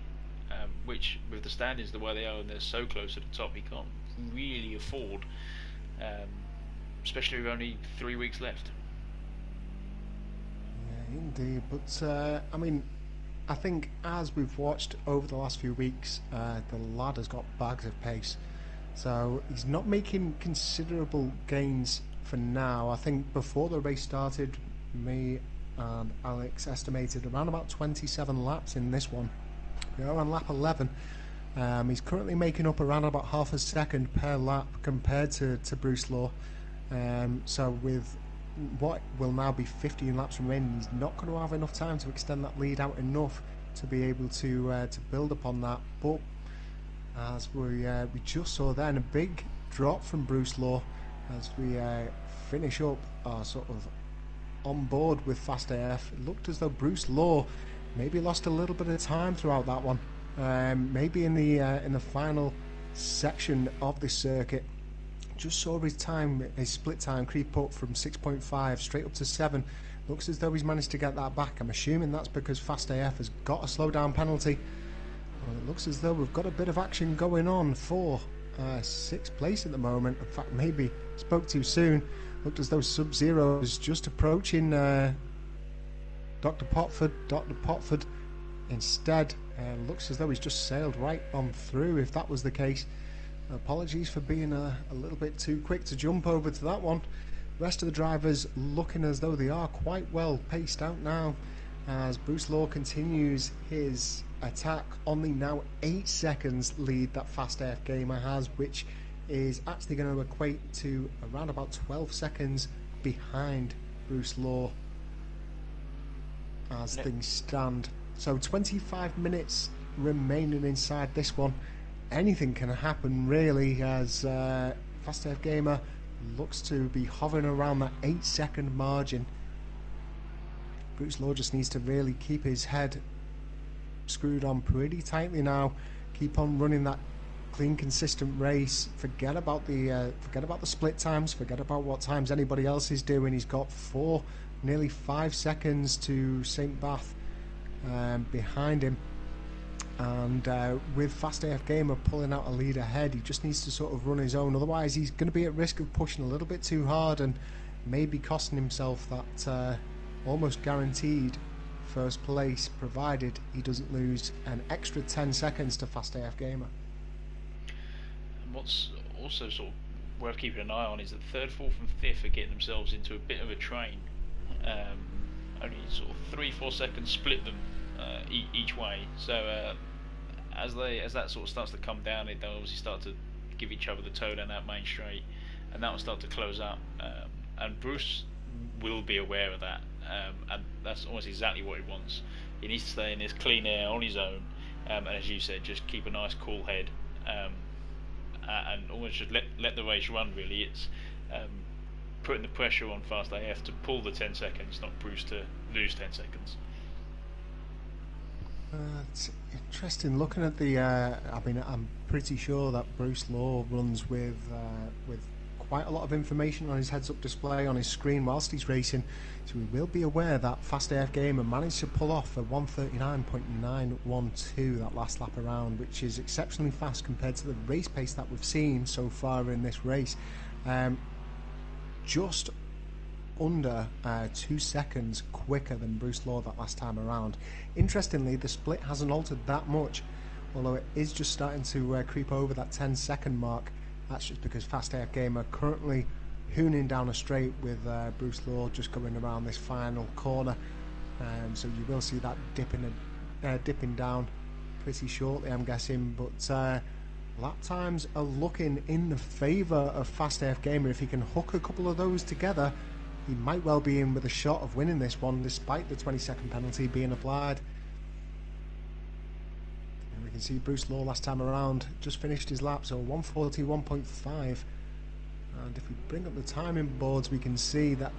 which, with the standings the way they are and they're so close to the top, he can't really afford, especially with only 3 weeks left. Indeed, but I mean, I think as we've watched over the last few weeks, the lad has got bags of pace, so he's not making considerable gains for now. I think before the race started, me and Alex estimated around about 27 laps in this one. We are on lap 11. He's currently making up around about half a second per lap compared to Bruce Law, so with what will now be 15 laps remaining, he's not going to have enough time to extend that lead out enough to be able to build upon that. But as we just saw then, a big drop from Bruce Law as we finish up our sort of on board with Fast AF. It looked as though Bruce Law maybe lost a little bit of time throughout that one. Maybe in the final section of this circuit, just saw his split time creep up from 6.5 straight up to 7. Looks as though he's managed to get that back. I'm assuming that's because Fast AF has got a slowdown penalty. Well, it looks as though we've got a bit of action going on for 6th place at the moment. In fact, maybe spoke too soon. Looked as though Sub-Zero is just approaching Dr. Potford. Dr. Potford instead looks as though he's just sailed right on through, if that was the case. Apologies for being a little bit too quick to jump over to that one. The rest of the drivers looking as though they are quite well paced out now as Bruce Law continues his attack on the now 8 seconds lead that Fast AF Gamer has, which is actually going to equate to around about 12 seconds behind Bruce Law as things stand. So 25 minutes remaining inside this one. Anything can happen really as Fast AF Gamer looks to be hovering around that 8-second margin. Bruce Law just needs to really keep his head screwed on pretty tightly now. Keep on running that clean, consistent race. Forget about the split times. Forget about what times anybody else is doing. He's got nearly 5 seconds to St. Bath behind him. And with Fast AF Gamer pulling out a lead ahead, he just needs to sort of run his own. Otherwise, he's going to be at risk of pushing a little bit too hard and maybe costing himself that almost guaranteed first place, provided he doesn't lose an extra 10 seconds to Fast AF Gamer. And what's also sort of worth keeping an eye on is that 3rd, 4th and 5th are getting themselves into a bit of a train. Only sort of 3-4 seconds split them each way. So as that sort of starts to come down, they'll obviously start to give each other the toe down that main straight, and that will start to close up. And Bruce will be aware of that, and that's almost exactly what he wants. He needs to stay in this clean air on his own, and as you said, just keep a nice cool head, and almost just let the race run. Really, it's putting the pressure on Fast AF to pull the 10 seconds, not Bruce to lose 10 seconds. It's interesting looking at the. I mean, I'm pretty sure that Bruce Law runs with quite a lot of information on his heads-up display on his screen whilst he's racing, so we will be aware that Fast AF Gamer managed to pull off a 1:39.912 that last lap around, which is exceptionally fast compared to the race pace that we've seen so far in this race. Just under 2 seconds quicker than Bruce Law that last time around. Interestingly, the split hasn't altered that much, although it is just starting to creep over that 10-second mark. That's just because Fast AF Gamer currently hooning down a straight with Bruce Law just going around this final corner. So you will see that dipping down pretty shortly, I'm guessing. But lap times are looking in the favour of Fast AF Gamer. If he can hook a couple of those together, he might well be in with a shot of winning this one, despite the 20-second penalty being applied. And we can see Bruce Law last time around just finished his lap, so 1:41.5. And if we bring up the timing boards, we can see that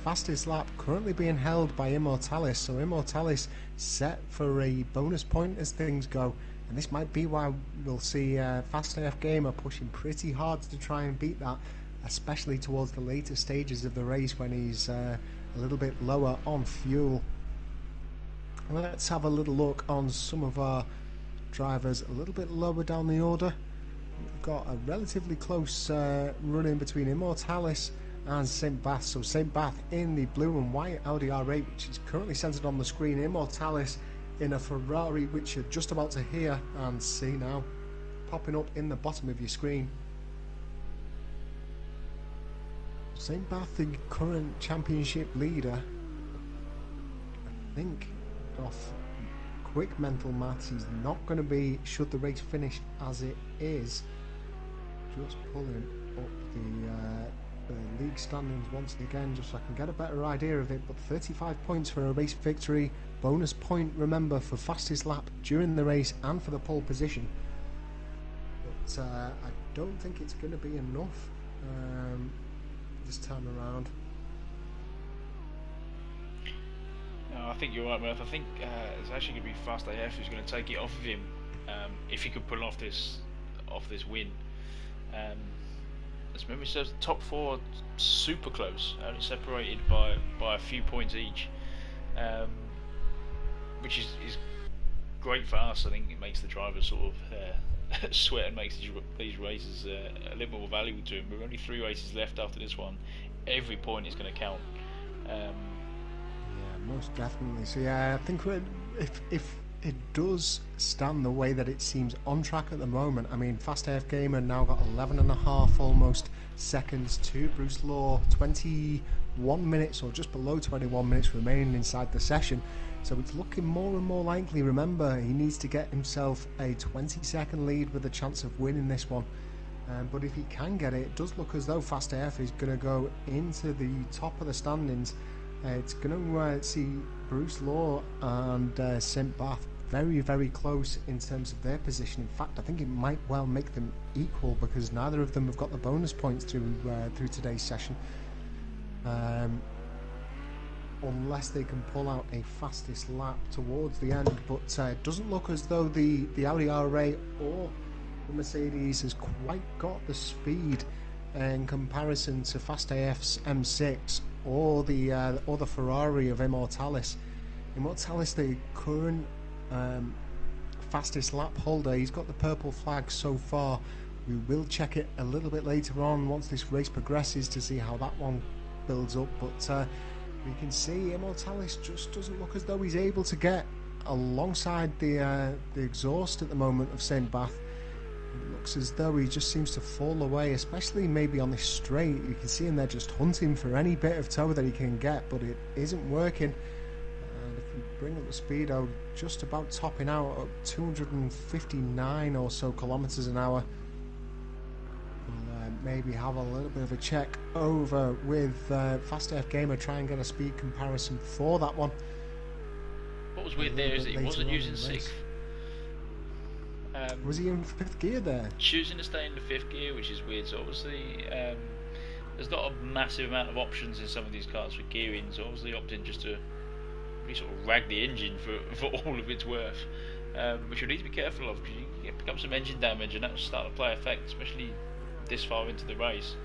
fastest lap currently being held by Immortalis. So Immortalis set for a bonus point as things go. And this might be why we'll see Fast AF Gamer pushing pretty hard to try and beat that, especially towards the later stages of the race when he's a little bit lower on fuel. Let's have a little look on some of our drivers a little bit lower down the order. We've got a relatively close run-in between Immortalis and St. Bath. So St. Bath in the blue and white Audi R8, which is currently centred on the screen. Immortalis in a Ferrari, which you're just about to hear and see now, popping up in the bottom of your screen. St. Bath, the current championship leader, I think, off quick mental maths, he's not going to be, should the race finish as it is. Just pulling up the league standings once again, just so I can get a better idea of it. But 35 points for a race victory, bonus point, remember, for fastest lap during the race and for the pole position. But I don't think it's going to be enough this time around. No, I think you're right, Murph. I think it's actually going to be Fast AF who's going to take it off of him if he could pull off this win. As memory serves, the top four super close, only separated by a few points each, which is great for us. I think it makes the drivers sort of sweat and makes these races a little more valuable to him. There are only 3 races left after this one. Every point is going to count. Most definitely. So yeah, I think if it does stand the way that it seems on track at the moment, I mean, Fast AF Gamer now got 11.5 almost seconds to Bruce Law, 21 minutes or just below 21 minutes remaining inside the session. So it's looking more and more likely. Remember, he needs to get himself a 20-second lead with a chance of winning this one. But if he can get it, it does look as though Fast AF is going to go into the top of the standings. It's going to see Bruce Law and St. Bath very, very close in terms of their position. In fact, I think it might well make them equal because neither of them have got the bonus points through today's session. Unless they can pull out a fastest lap towards the end. But it doesn't look as though the Audi RA or the Mercedes has quite got the speed in comparison to Fast AF's M6 or the Ferrari of Immortalis. Immortalis, the current fastest lap holder, he's got the purple flag so far. We will check it a little bit later on once this race progresses to see how that one builds up. But we can see Immortalis just doesn't look as though he's able to get alongside the exhaust at the moment of St. Bath. It looks as though he just seems to fall away, especially maybe on this straight. You can see him there just hunting for any bit of toe that he can get, but it isn't working. And if we bring up the speed, just about topping out at 259 or so kilometers an hour. We'll maybe have a little bit of a check over with Fast AF Gamer, try and get a speed comparison for that one. What was weird there is that he wasn't using 6th. Was he in 5th gear there? Choosing to stay in the 5th gear, which is weird. So obviously, there's not a massive amount of options in some of these cars for gearing. So obviously, opting just to really sort of rag the engine for all of its worth, which you need to be careful of because you can pick up some engine damage, and that will start to play effect, especially this far into the race.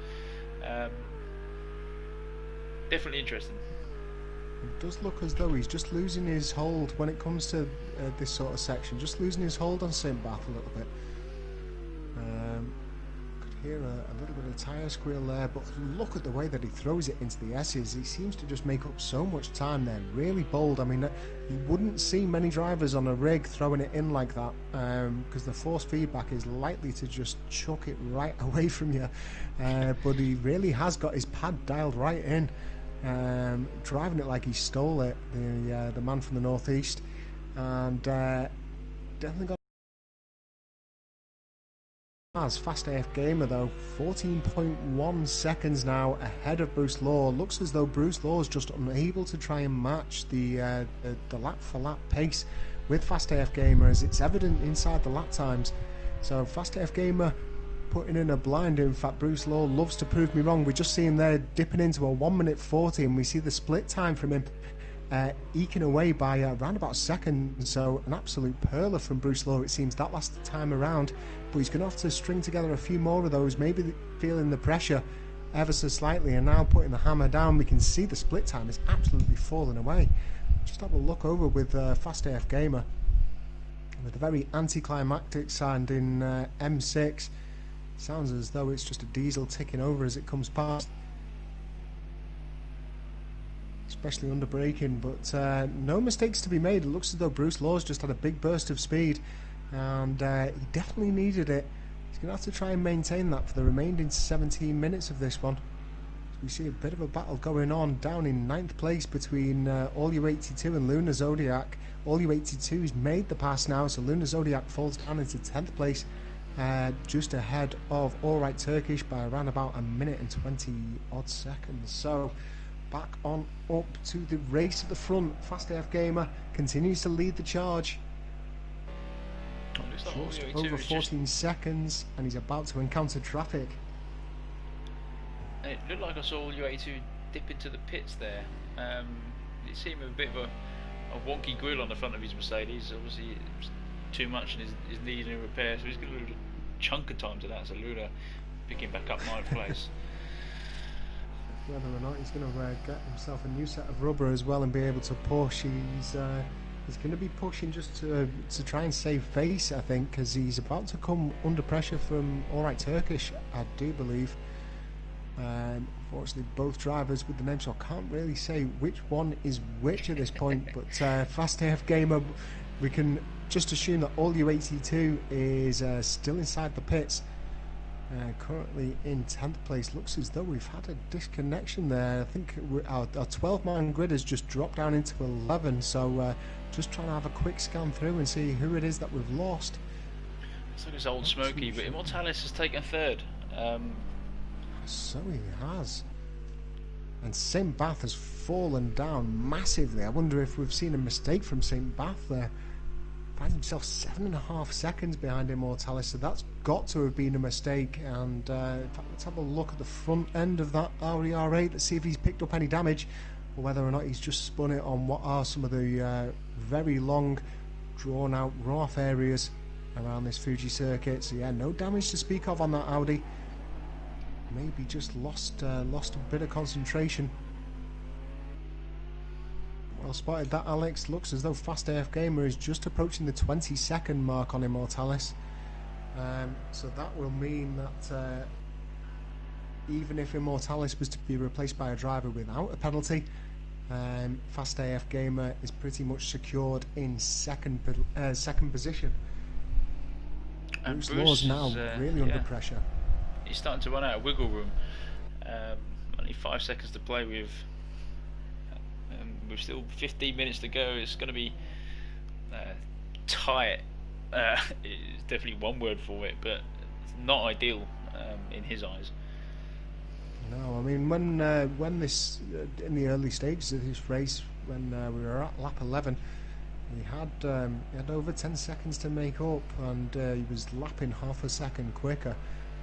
Definitely interesting. It does look as though he's just losing his hold when it comes to this sort of section, just losing his hold on St. Bath a little bit. Could hear a little bit of tyre squeal there, but look at the way that he throws it into the S's. He seems to just make up so much time there, really bold. I mean, you wouldn't see many drivers on a rig throwing it in like that because the force feedback is likely to just chuck it right away from you, but he really has got his pad dialed right in. Driving it like he stole it, the man from the northeast, and definitely got as Fast AF Gamer though, 14.1 seconds now ahead of Bruce Law. Looks as though Bruce Law is just unable to try and match the lap for lap pace with Fast AF Gamer, as it's evident inside the lap times. So Fast AF Gamer putting in a blind. In fact, Bruce Law loves to prove me wrong. We just see him there dipping into a 1:40, and we see the split time from him eking away by around about a second. So an absolute perler from Bruce Law, it seems, that last time around. But he's going to have to string together a few more of those, maybe feeling the pressure ever so slightly, and now putting the hammer down. We can see the split time is absolutely falling away. Just have a look over with Fast AF Gamer with a very anticlimactic sound in M6. Sounds as though it's just a diesel ticking over as it comes past, especially under braking, but no mistakes to be made. It looks as though Bruce Law's just had a big burst of speed, and he definitely needed it. He's going to have to try and maintain that for the remaining 17 minutes of this one. So we see a bit of a battle going on down in 9th place between All You 82 and Lunar Zodiac. All You 82's made the pass now, so Lunar Zodiac falls down into 10th place. just ahead of All Right Turkish by around about a minute and 20 odd seconds. So back on up to the race at the front. Fast AF Gamer continues to lead the charge. Just over 14 seconds, and he's about to encounter traffic. It looked like I saw U82 dip into the pits there. It seemed a bit of a wonky grill on the front of his Mercedes. Obviously, it was too much and is needing a repair, so he's going to lose a chunk of time to that. So Luna picking back up 9th place. Whether or not he's going to get himself a new set of rubber as well and be able to push, he's going to be pushing just to try and save face, I think, because he's about to come under pressure from All Right Turkish, I do believe. Unfortunately, both drivers with the name, so I can't really say which one is which at this point. But Fast AF Gamer, we can just assume that all U82 is still inside the pits. Currently in 10th place. Looks as though we've had a disconnection there. I think our 12-man grid has just dropped down into 11, so just trying to have a quick scan through and see who it is that we've lost. It's like it's old Smoky, but Immortalis has taken 3rd. So he has. And St. Bath has fallen down massively. I wonder if we've seen a mistake from St. Bath there. Finds himself 7.5 seconds behind Immortalis, so that's got to have been a mistake. And in fact, let's have a look at the front end of that Audi R8. Let's see if he's picked up any damage, or whether or not he's just spun it on what are some of the very long, drawn-out run-off areas around this Fuji circuit. So yeah, no damage to speak of on that Audi. Maybe just lost a bit of concentration. Well spotted that, Alex. Looks as though Fast AF Gamer is just approaching the 20-second mark on Immortalis. So that will mean that even if Immortalis was to be replaced by a driver without a penalty, Fast AF Gamer is pretty much secured in second position. And Bruce Law's now really under pressure. He's starting to run out of wiggle room. Only 5 seconds to play with. We've still 15 minutes to go. It's going to be tight. It's definitely one word for it, but it's not ideal in his eyes. No, I mean when this in the early stages of this race, when we were at lap 11, he had over 10 seconds to make up, and he was lapping half a second quicker.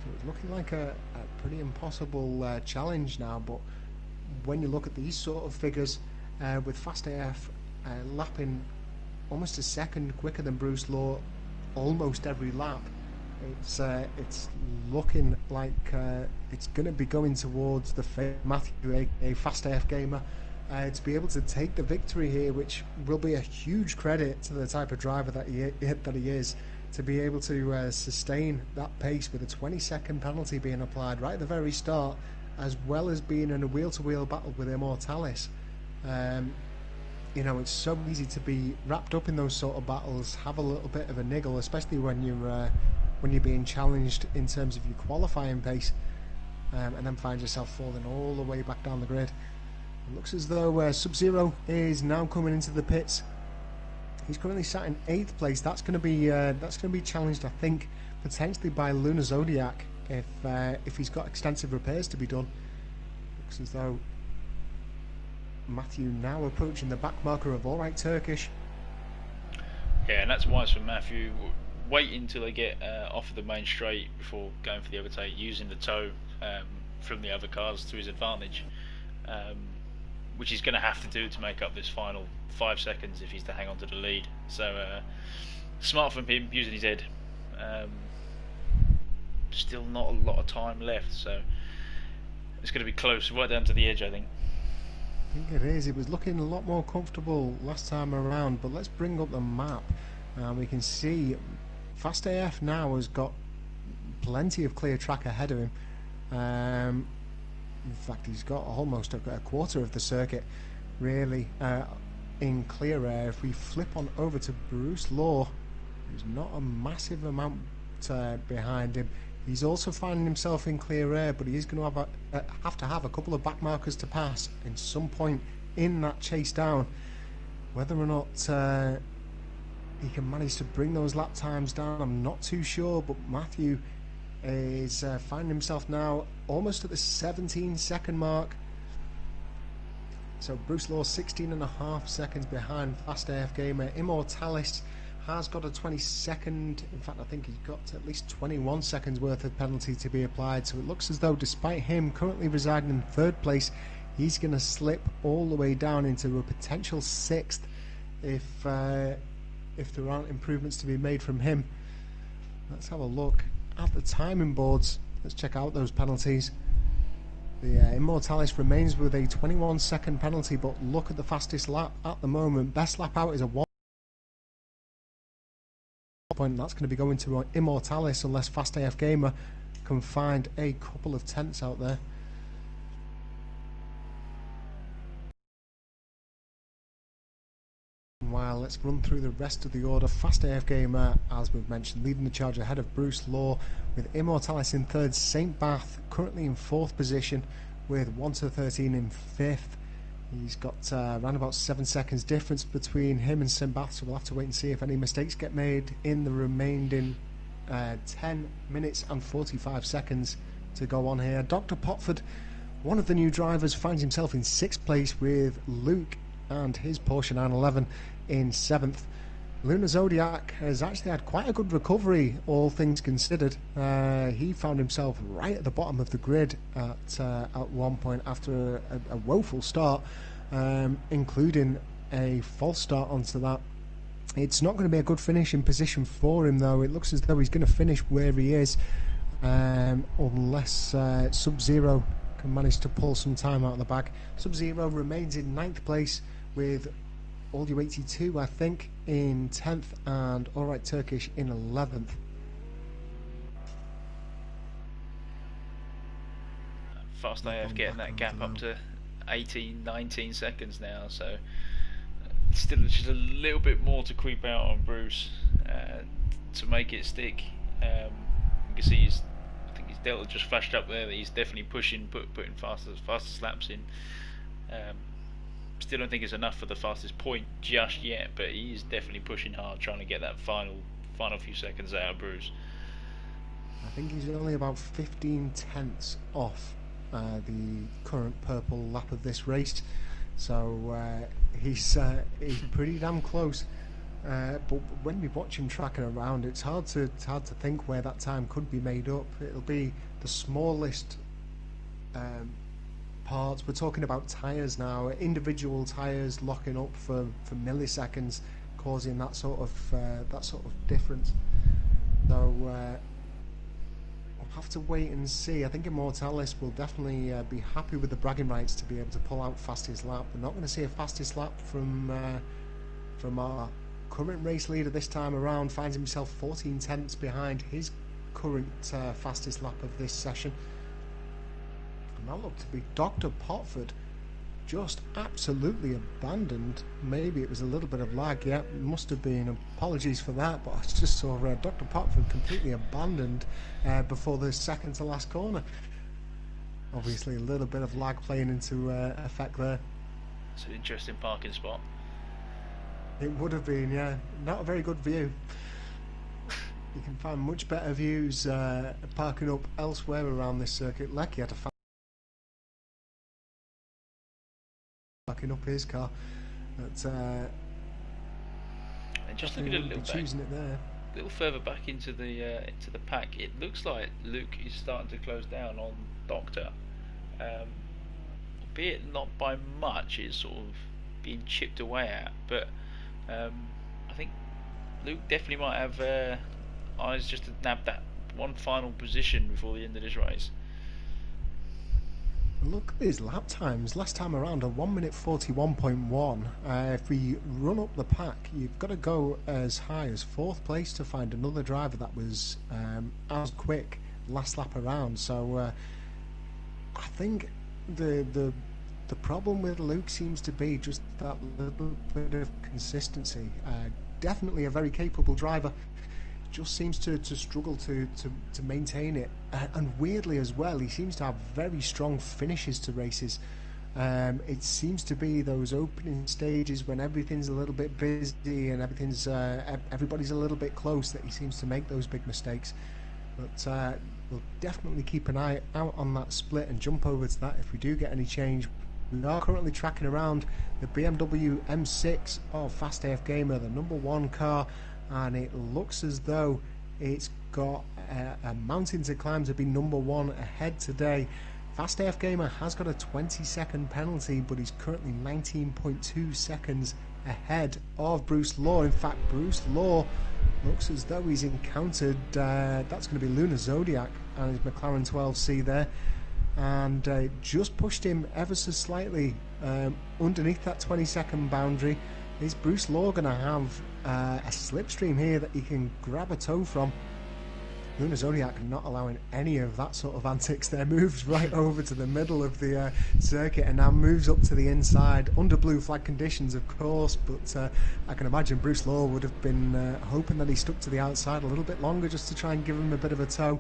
So it's looking like a pretty impossible challenge now. But when you look at these sort of figures, with Fast AF lapping almost a second quicker than Bruce Law almost every lap, it's looking like it's going to be going towards the Matthew, a Fast AF Gamer, to be able to take the victory here, which will be a huge credit to the type of driver that he is, to be able to sustain that pace with a 20-second penalty being applied right at the very start, as well as being in a wheel-to-wheel battle with Immortalis. You know, it's so easy to be wrapped up in those sort of battles, have a little bit of a niggle, especially when you're being challenged in terms of your qualifying pace, and then find yourself falling all the way back down the grid. It looks as though Sub-Zero is now coming into the pits. He's currently sat in 8th place. That's going to be challenged, I think, potentially by Luna Zodiac if he's got extensive repairs to be done. Looks as though Matthew now approaching the back marker of All Right Turkish. Yeah, and that's wise for Matthew. Wait until they get off of the main straight before going for the overtake, using the tow from the other cars to his advantage, which he's going to have to do to make up this final 5 seconds if he's to hang on to the lead. So smart from him, using his head. Still not a lot of time left, so it's going to be close, right down to the edge, I think. I think it is. It was looking a lot more comfortable last time around, but let's bring up the map. We can see Fast AF now has got plenty of clear track ahead of him. In fact, he's got almost a quarter of the circuit really in clear air. If we flip on over to Bruce Law, there's not a massive amount behind him. He's also finding himself in clear air, but he is going to have to have a couple of back markers to pass in some point in that chase down. Whether or not he can manage to bring those lap times down. I'm not too sure, but Matthew is finding himself now almost at the 17-second mark. So Bruce Law 16.5 seconds behind Fast AF Gamer. Immortalis has got a 22nd, in fact I think he's got at least 21 seconds worth of penalty to be applied, so it looks as though despite him currently residing in 3rd place, he's going to slip all the way down into a potential 6th if there aren't improvements to be made from him. Let's have a look at the timing boards. Let's check out those penalties. The Immortalis remains with a 21-second penalty, but look at the fastest lap at the moment. Best lap out is a 1 point. That's going to be going to Immortalis unless Fast AF Gamer can find a couple of tenths out there. While let's run through the rest of the order. Fast AF Gamer, as we've mentioned, leading the charge ahead of Bruce Law, with Immortalis in 3rd, St. Bath currently in 4th position with 1 to 13 in 5th. He's got around about 7 seconds difference between him and St. Bath, so we'll have to wait and see if any mistakes get made in the remaining 10 minutes and 45 seconds to go on here. Dr. Potford, one of the new drivers, finds himself in 6th place with Luke and his Porsche 911 in 7th. Lunar Zodiac has actually had quite a good recovery, all things considered. He found himself right at the bottom of the grid at one point after a woeful start, including a false start onto that. It's not going to be a good finishing position for him, though. It looks as though he's going to finish where he is, unless Sub-Zero can manage to pull some time out of the bag. Sub-Zero remains in 9th place with Audio 82, I think, in 10th, and Alright Turkish in 11th. Fast AF getting that gap up to 18, 19 seconds now, so still just a little bit more to creep out on Bruce to make it stick. You can see I think his delta just flashed up there that he's definitely putting fastest laps in. Still don't think it's enough for the fastest point just yet, but he is definitely pushing hard, trying to get that final few seconds out of Bruce. I think he's only about 15 tenths off the current purple lap of this race, so he's pretty damn close. But when we watch him tracking around, it's hard to think where that time could be made up. It'll be the smallest parts. We're talking about tyres now, individual tyres locking up for milliseconds, causing that sort of difference. So we'll have to wait and see. I think Immortalis will definitely be happy with the bragging rights to be able to pull out fastest lap. We're not going to see a fastest lap from our current race leader this time around. Finds himself 14 tenths behind his current fastest lap of this session. And that looked to be Dr. Potford, just absolutely abandoned. Maybe it was a little bit of lag, yeah, must have been. Apologies for that, but I just saw Dr. Potford completely abandoned before the second to last corner. Obviously a little bit of lag playing into effect there. It's an interesting parking spot. It would have been, yeah. Not a very good view. You can find much better views parking up elsewhere around this circuit. Lecky had to parking up his car. But, and just looking a little little further back into the pack, it looks like Luke is starting to close down on Doctor, albeit not by much. It's sort of being chipped away at, but I think Luke definitely might have eyes just to nab that one final position before the end of this race. Look at his lap times. Last time around, a 1 minute 41.1. If we run up the pack, you've got to go as high as 4th place to find another driver that was as quick last lap around. So I think the problem with Luke seems to be just that little bit of consistency. Definitely a very capable driver, just seems to struggle to maintain it, and weirdly as well, he seems to have very strong finishes to races. It seems to be those opening stages when everything's a little bit busy and everybody's a little bit close that he seems to make those big mistakes. But we'll definitely keep an eye out on that split and jump over to that if we do get any change. We are currently tracking around the BMW M6 of Fast AF Gamer, the #1 car, and it looks as though it's got a mountain to climb to be #1 ahead today. Fast AF Gamer has got a 20-second penalty, but he's currently 19.2 seconds ahead of Bruce Law. In fact, Bruce Law looks as though he's encountered, that's going to be Lunar Zodiac and his McLaren 12C there, and just pushed him ever so slightly underneath that 20-second boundary. Is Bruce Law going to have a slipstream here that he can grab a toe from? Lunar Zodiac not allowing any of that sort of antics there, moves right over to the middle of the circuit and now moves up to the inside under blue flag conditions, of course, but I can imagine Bruce Law would have been hoping that he stuck to the outside a little bit longer just to try and give him a bit of a tow.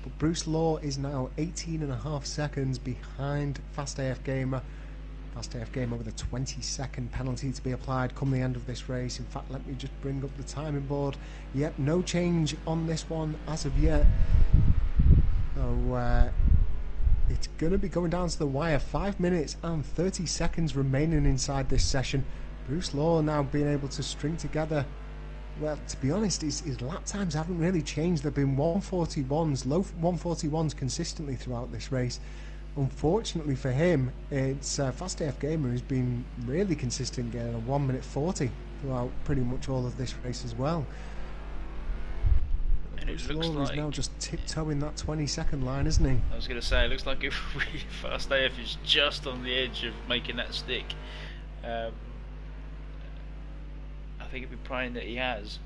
But Bruce Law is now 18.5 seconds behind Fast AF Gamer. Fast AF Gamer with a 20-second penalty to be applied come the end of this race. In fact, let me just bring up the timing board. Yep, no change on this one as of yet. So it's going to be going down to the wire. 5 minutes and 30 seconds remaining inside this session. Bruce Law now being able to string together, well, to be honest, his lap times haven't really changed. They've been 141s, low 141s consistently throughout this race. Unfortunately for him, it's Fast AF Gamer who's been really consistent, getting a 1 minute 40 throughout pretty much all of this race as well. And it looks like he's now just tiptoeing that 20-second line, isn't he? I was going to say, it looks like if Fast AF is just on the edge of making that stick. I think it'd be praying that he has.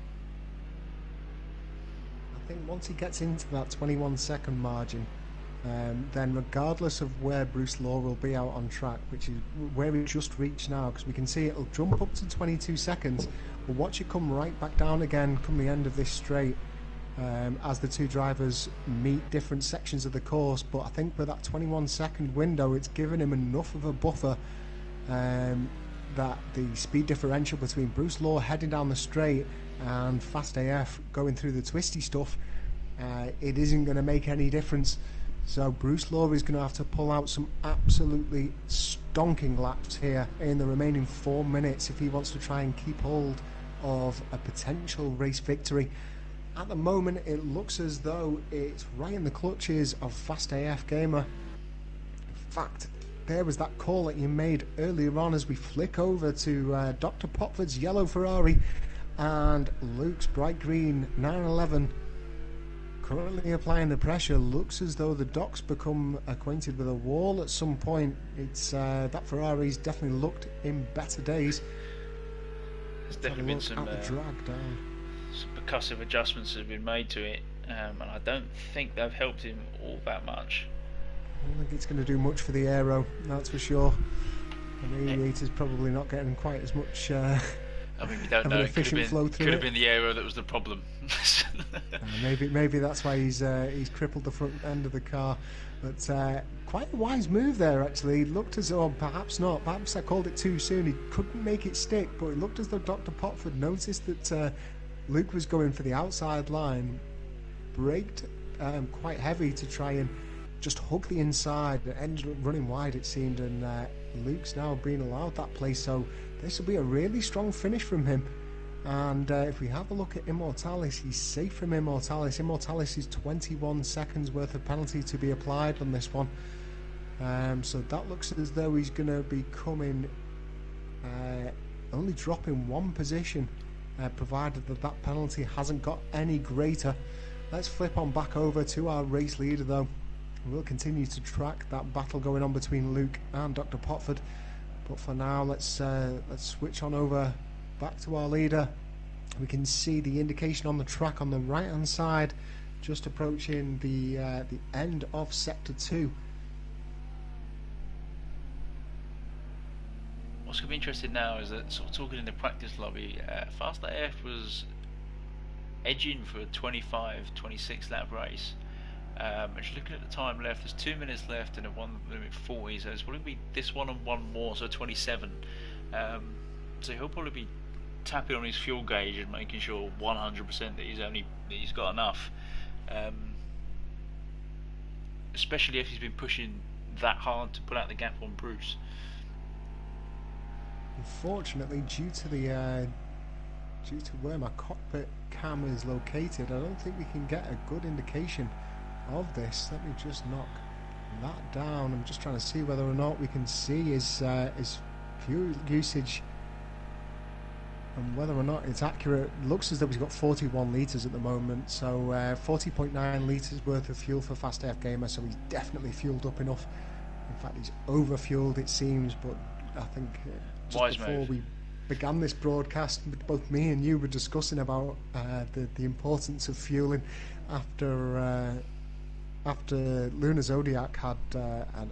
I think once he gets into that 21-second margin, then regardless of where Bruce Law will be out on track, which is where we just reached now, because we can see it'll jump up to 22 seconds, we'll watch it come right back down again come the end of this straight, as the two drivers meet different sections of the course. But I think with that 21-second window, it's given him enough of a buffer that the speed differential between Bruce Law heading down the straight and Fast AF going through the twisty stuff, it isn't going to make any difference. So Bruce Law is going to have to pull out some absolutely stonking laps here in the remaining 4 minutes if he wants to try and keep hold of a potential race victory. At the moment, it looks as though it's right in the clutches of Fast AF Gamer. In fact, there was that call that you made earlier on as we flick over to Dr. Popford's yellow Ferrari and Luke's bright green 911. Currently applying the pressure. Looks as though the doc's become acquainted with a wall at some point. It's that Ferrari's definitely looked in better days. There's definitely been some drag down. Some percussive adjustments have been made to it, and I don't think they've helped him all that much. I don't think it's going to do much for the aero, that's for sure. The radiator's probably not getting quite as much I mean, we don't know. It could have been the aero that was the problem. Maybe that's why he's crippled the front end of the car. But quite a wise move there, actually. He looked as though, perhaps not, perhaps I called it too soon. He couldn't make it stick, but it looked as though Dr. Popford noticed that Luke was going for the outside line, braked quite heavy to try and just hug the inside, and ended up running wide, it seemed, and Luke's now being allowed that place, so this will be a really strong finish from him. And if we have a look at Immortalis, he's safe from Immortalis. Immortalis is 21 seconds worth of penalty to be applied on this one, so that looks as though he's going to be coming only dropping one position, provided that penalty hasn't got any greater. Let's flip on back over to our race leader though. We'll continue to track that battle going on between Luke and Dr. Popford, but for now let's switch on over back to our leader. We can see the indication on the track on the right hand side, just approaching the end of sector 2. What's going to be interesting now is that, sort of talking in the practice lobby, Fast AF was edging for a 25-26 lap race. And just looking at the time left, there's 2 minutes left in a 1:40, so it's probably be this one and one more, so 27. So he'll probably be tapping on his fuel gauge and making sure 100% that he's got enough. Especially if he's been pushing that hard to pull out the gap on Bruce. Unfortunately, due to where my cockpit cam is located, I don't think we can get a good indication of this. Let me just knock that down. I'm just trying to see whether or not we can see his fuel usage and whether or not it's accurate. It looks as though he's got 41 litres at the moment, so 40.9 litres worth of fuel for Fast AF Gamer, so he's definitely fueled up enough. In fact, he's over-fueled, it seems, but I think just before we began this broadcast, both me and you were discussing about the importance of fueling after Lunar Zodiac had an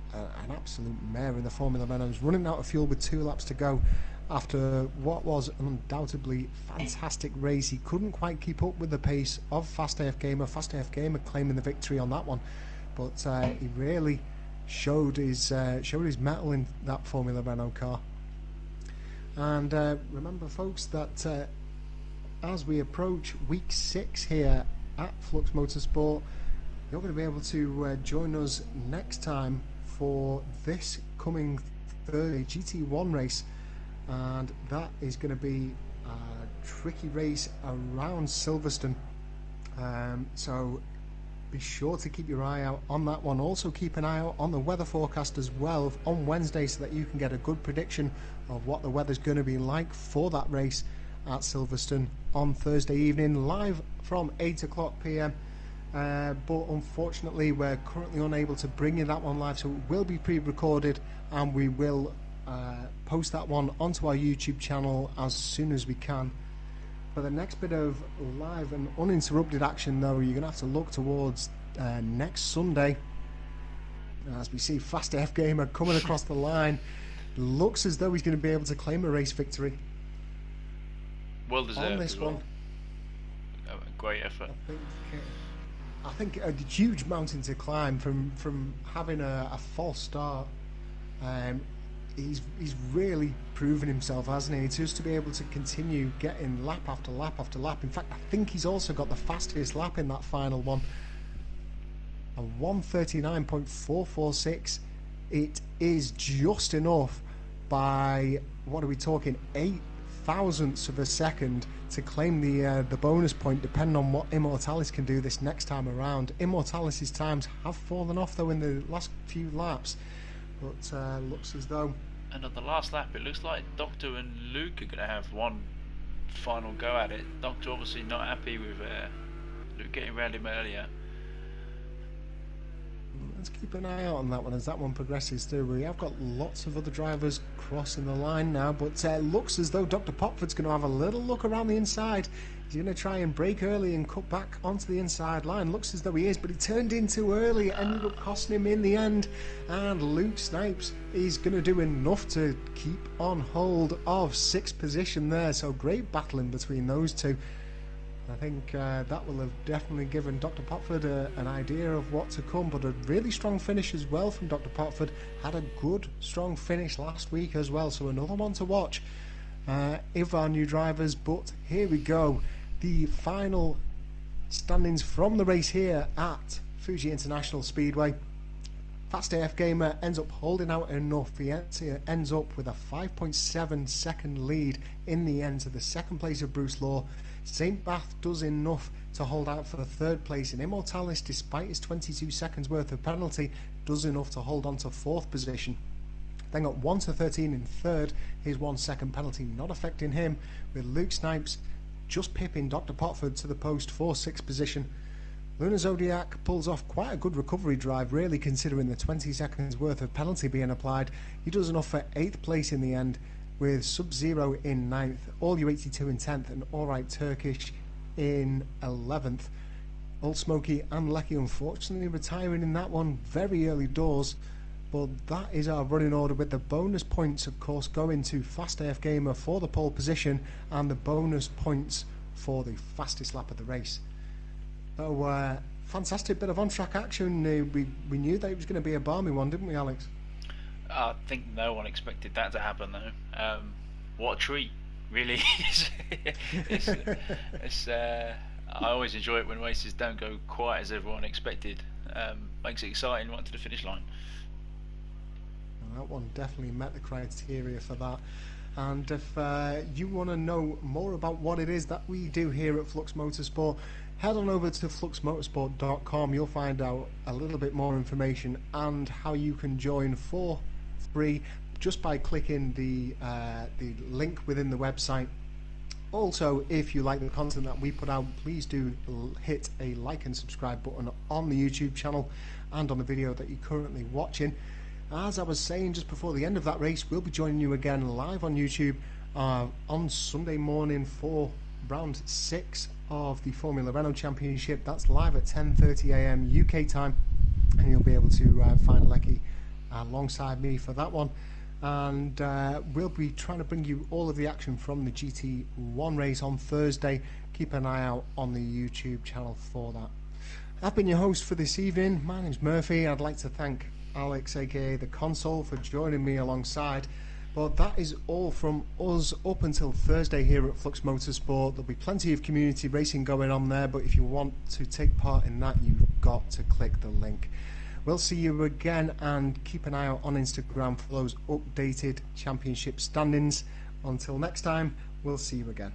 absolute mare in the Formula One. I was running out of fuel with 2 laps to go after what was an undoubtedly fantastic race. He couldn't quite keep up with the pace of Fast AF Gamer. Fast AF Gamer claiming the victory on that one, but he really showed his mettle in that Formula Renault car. And remember, folks, that as we approach week 6 here at Flux Motorsport, you're going to be able to join us next time for this coming Thursday GT1 race, and that is going to be a tricky race around Silverstone. So be sure to keep your eye out on that one. Also keep an eye out on the weather forecast as well on Wednesday, so that you can get a good prediction of what the weather's going to be like for that race at Silverstone on Thursday evening, live from 8 o'clock PM. But unfortunately we're currently unable to bring you that one live, so it will be pre-recorded, and we will post that one onto our YouTube channel as soon as we can. For the next bit of live and uninterrupted action, though, you're going to have to look towards next Sunday, as we see Fast AF Gamer coming across the line. Looks as though he's going to be able to claim a race victory. Well deserved on this as well. one. A great effort. I think a huge mountain to climb from having a false start. He's really proven himself, hasn't he? Just to be able to continue getting lap after lap after lap. In fact, I think he's also got the fastest lap in that final one. A 1:39.446. It is just enough by, what are we talking, 8 thousandths of a second to claim the bonus point, depending on what Immortalis can do this next time around. Immortalis' times have fallen off, though, in the last few laps, but looks as though... And on the last lap, it looks like Doctor and Luke are going to have one final go at it. Doctor obviously not happy with Luke getting around him earlier. Let's keep an eye out on that one as that one progresses through. We have got lots of other drivers crossing the line now, but looks as though Dr. Popford's going to have a little look around the inside. He's going to try and brake early and cut back onto the inside line. Looks as though he is, but he turned in too early. It ended up costing him in the end. And Luke Snipes is going to do enough to keep on hold of 6th position there. So great battling between those two. I think that will have definitely given Dr. Popford an idea of what to come, but a really strong finish as well from Dr. Popford. Had a good, strong finish last week as well, so another one to watch of our new drivers. But here we go. The final standings from the race here at Fuji International Speedway. Fast AF Gamer ends up holding out enough. He ends up with a 5.7 second lead in the end to the second place of Bruce Law. St. Bath does enough to hold out for the 3rd place, and Immortalis, despite his 22 seconds worth of penalty, does enough to hold on to 4th position. Then got 1 to 13 in 3rd, his 1 second penalty not affecting him, with Luke Snipes just pipping Dr. Popford to the post for 6th position. Lunar Zodiac pulls off quite a good recovery drive, really, considering the 20 seconds worth of penalty being applied. He does enough for 8th place in the end, with Sub-Zero in 9th, All You 82 in 10th, and Alright Turkish in 11th. Old Smokey and Lecky unfortunately retiring in that one very early doors, but that is our running order, with the bonus points of course going to Fast AF Gamer for the pole position and the bonus points for the fastest lap of the race. So fantastic bit of on-track action. We knew that it was going to be a balmy one, didn't we, Alex? I think no one expected that to happen, though. What a treat, really. I always enjoy it when races don't go quite as everyone expected. Makes it exciting right to the finish line. Well, that one definitely met the criteria for that. And if you want to know more about what it is that we do here at Flux Motorsport, head on over to fluxmotorsport.com. You'll find out a little bit more information and how you can join for free just by clicking the link within the website. Also, if you like the content that we put out, please do hit a like and subscribe button on the YouTube channel and on the video that you're currently watching. As I was saying just before the end of that race, we'll be joining you again live on YouTube on Sunday morning for round 6 of the Formula Renault Championship. That's live at 10:30 AM UK time, and you'll be able to find Lecky alongside me for that one. And we'll be trying to bring you all of the action from the GT1 race on Thursday. Keep an eye out on the YouTube channel for that. I've been your host for this evening. My name's Murphy. I'd like to thank Alex, aka the Console, for joining me alongside. But that is all from us up until Thursday here at Flux Motorsport. There'll be plenty of community racing going on there, but if you want to take part in that, you've got to click the link. We'll see you again, and keep an eye out on Instagram for those updated championship standings. Until next time, we'll see you again.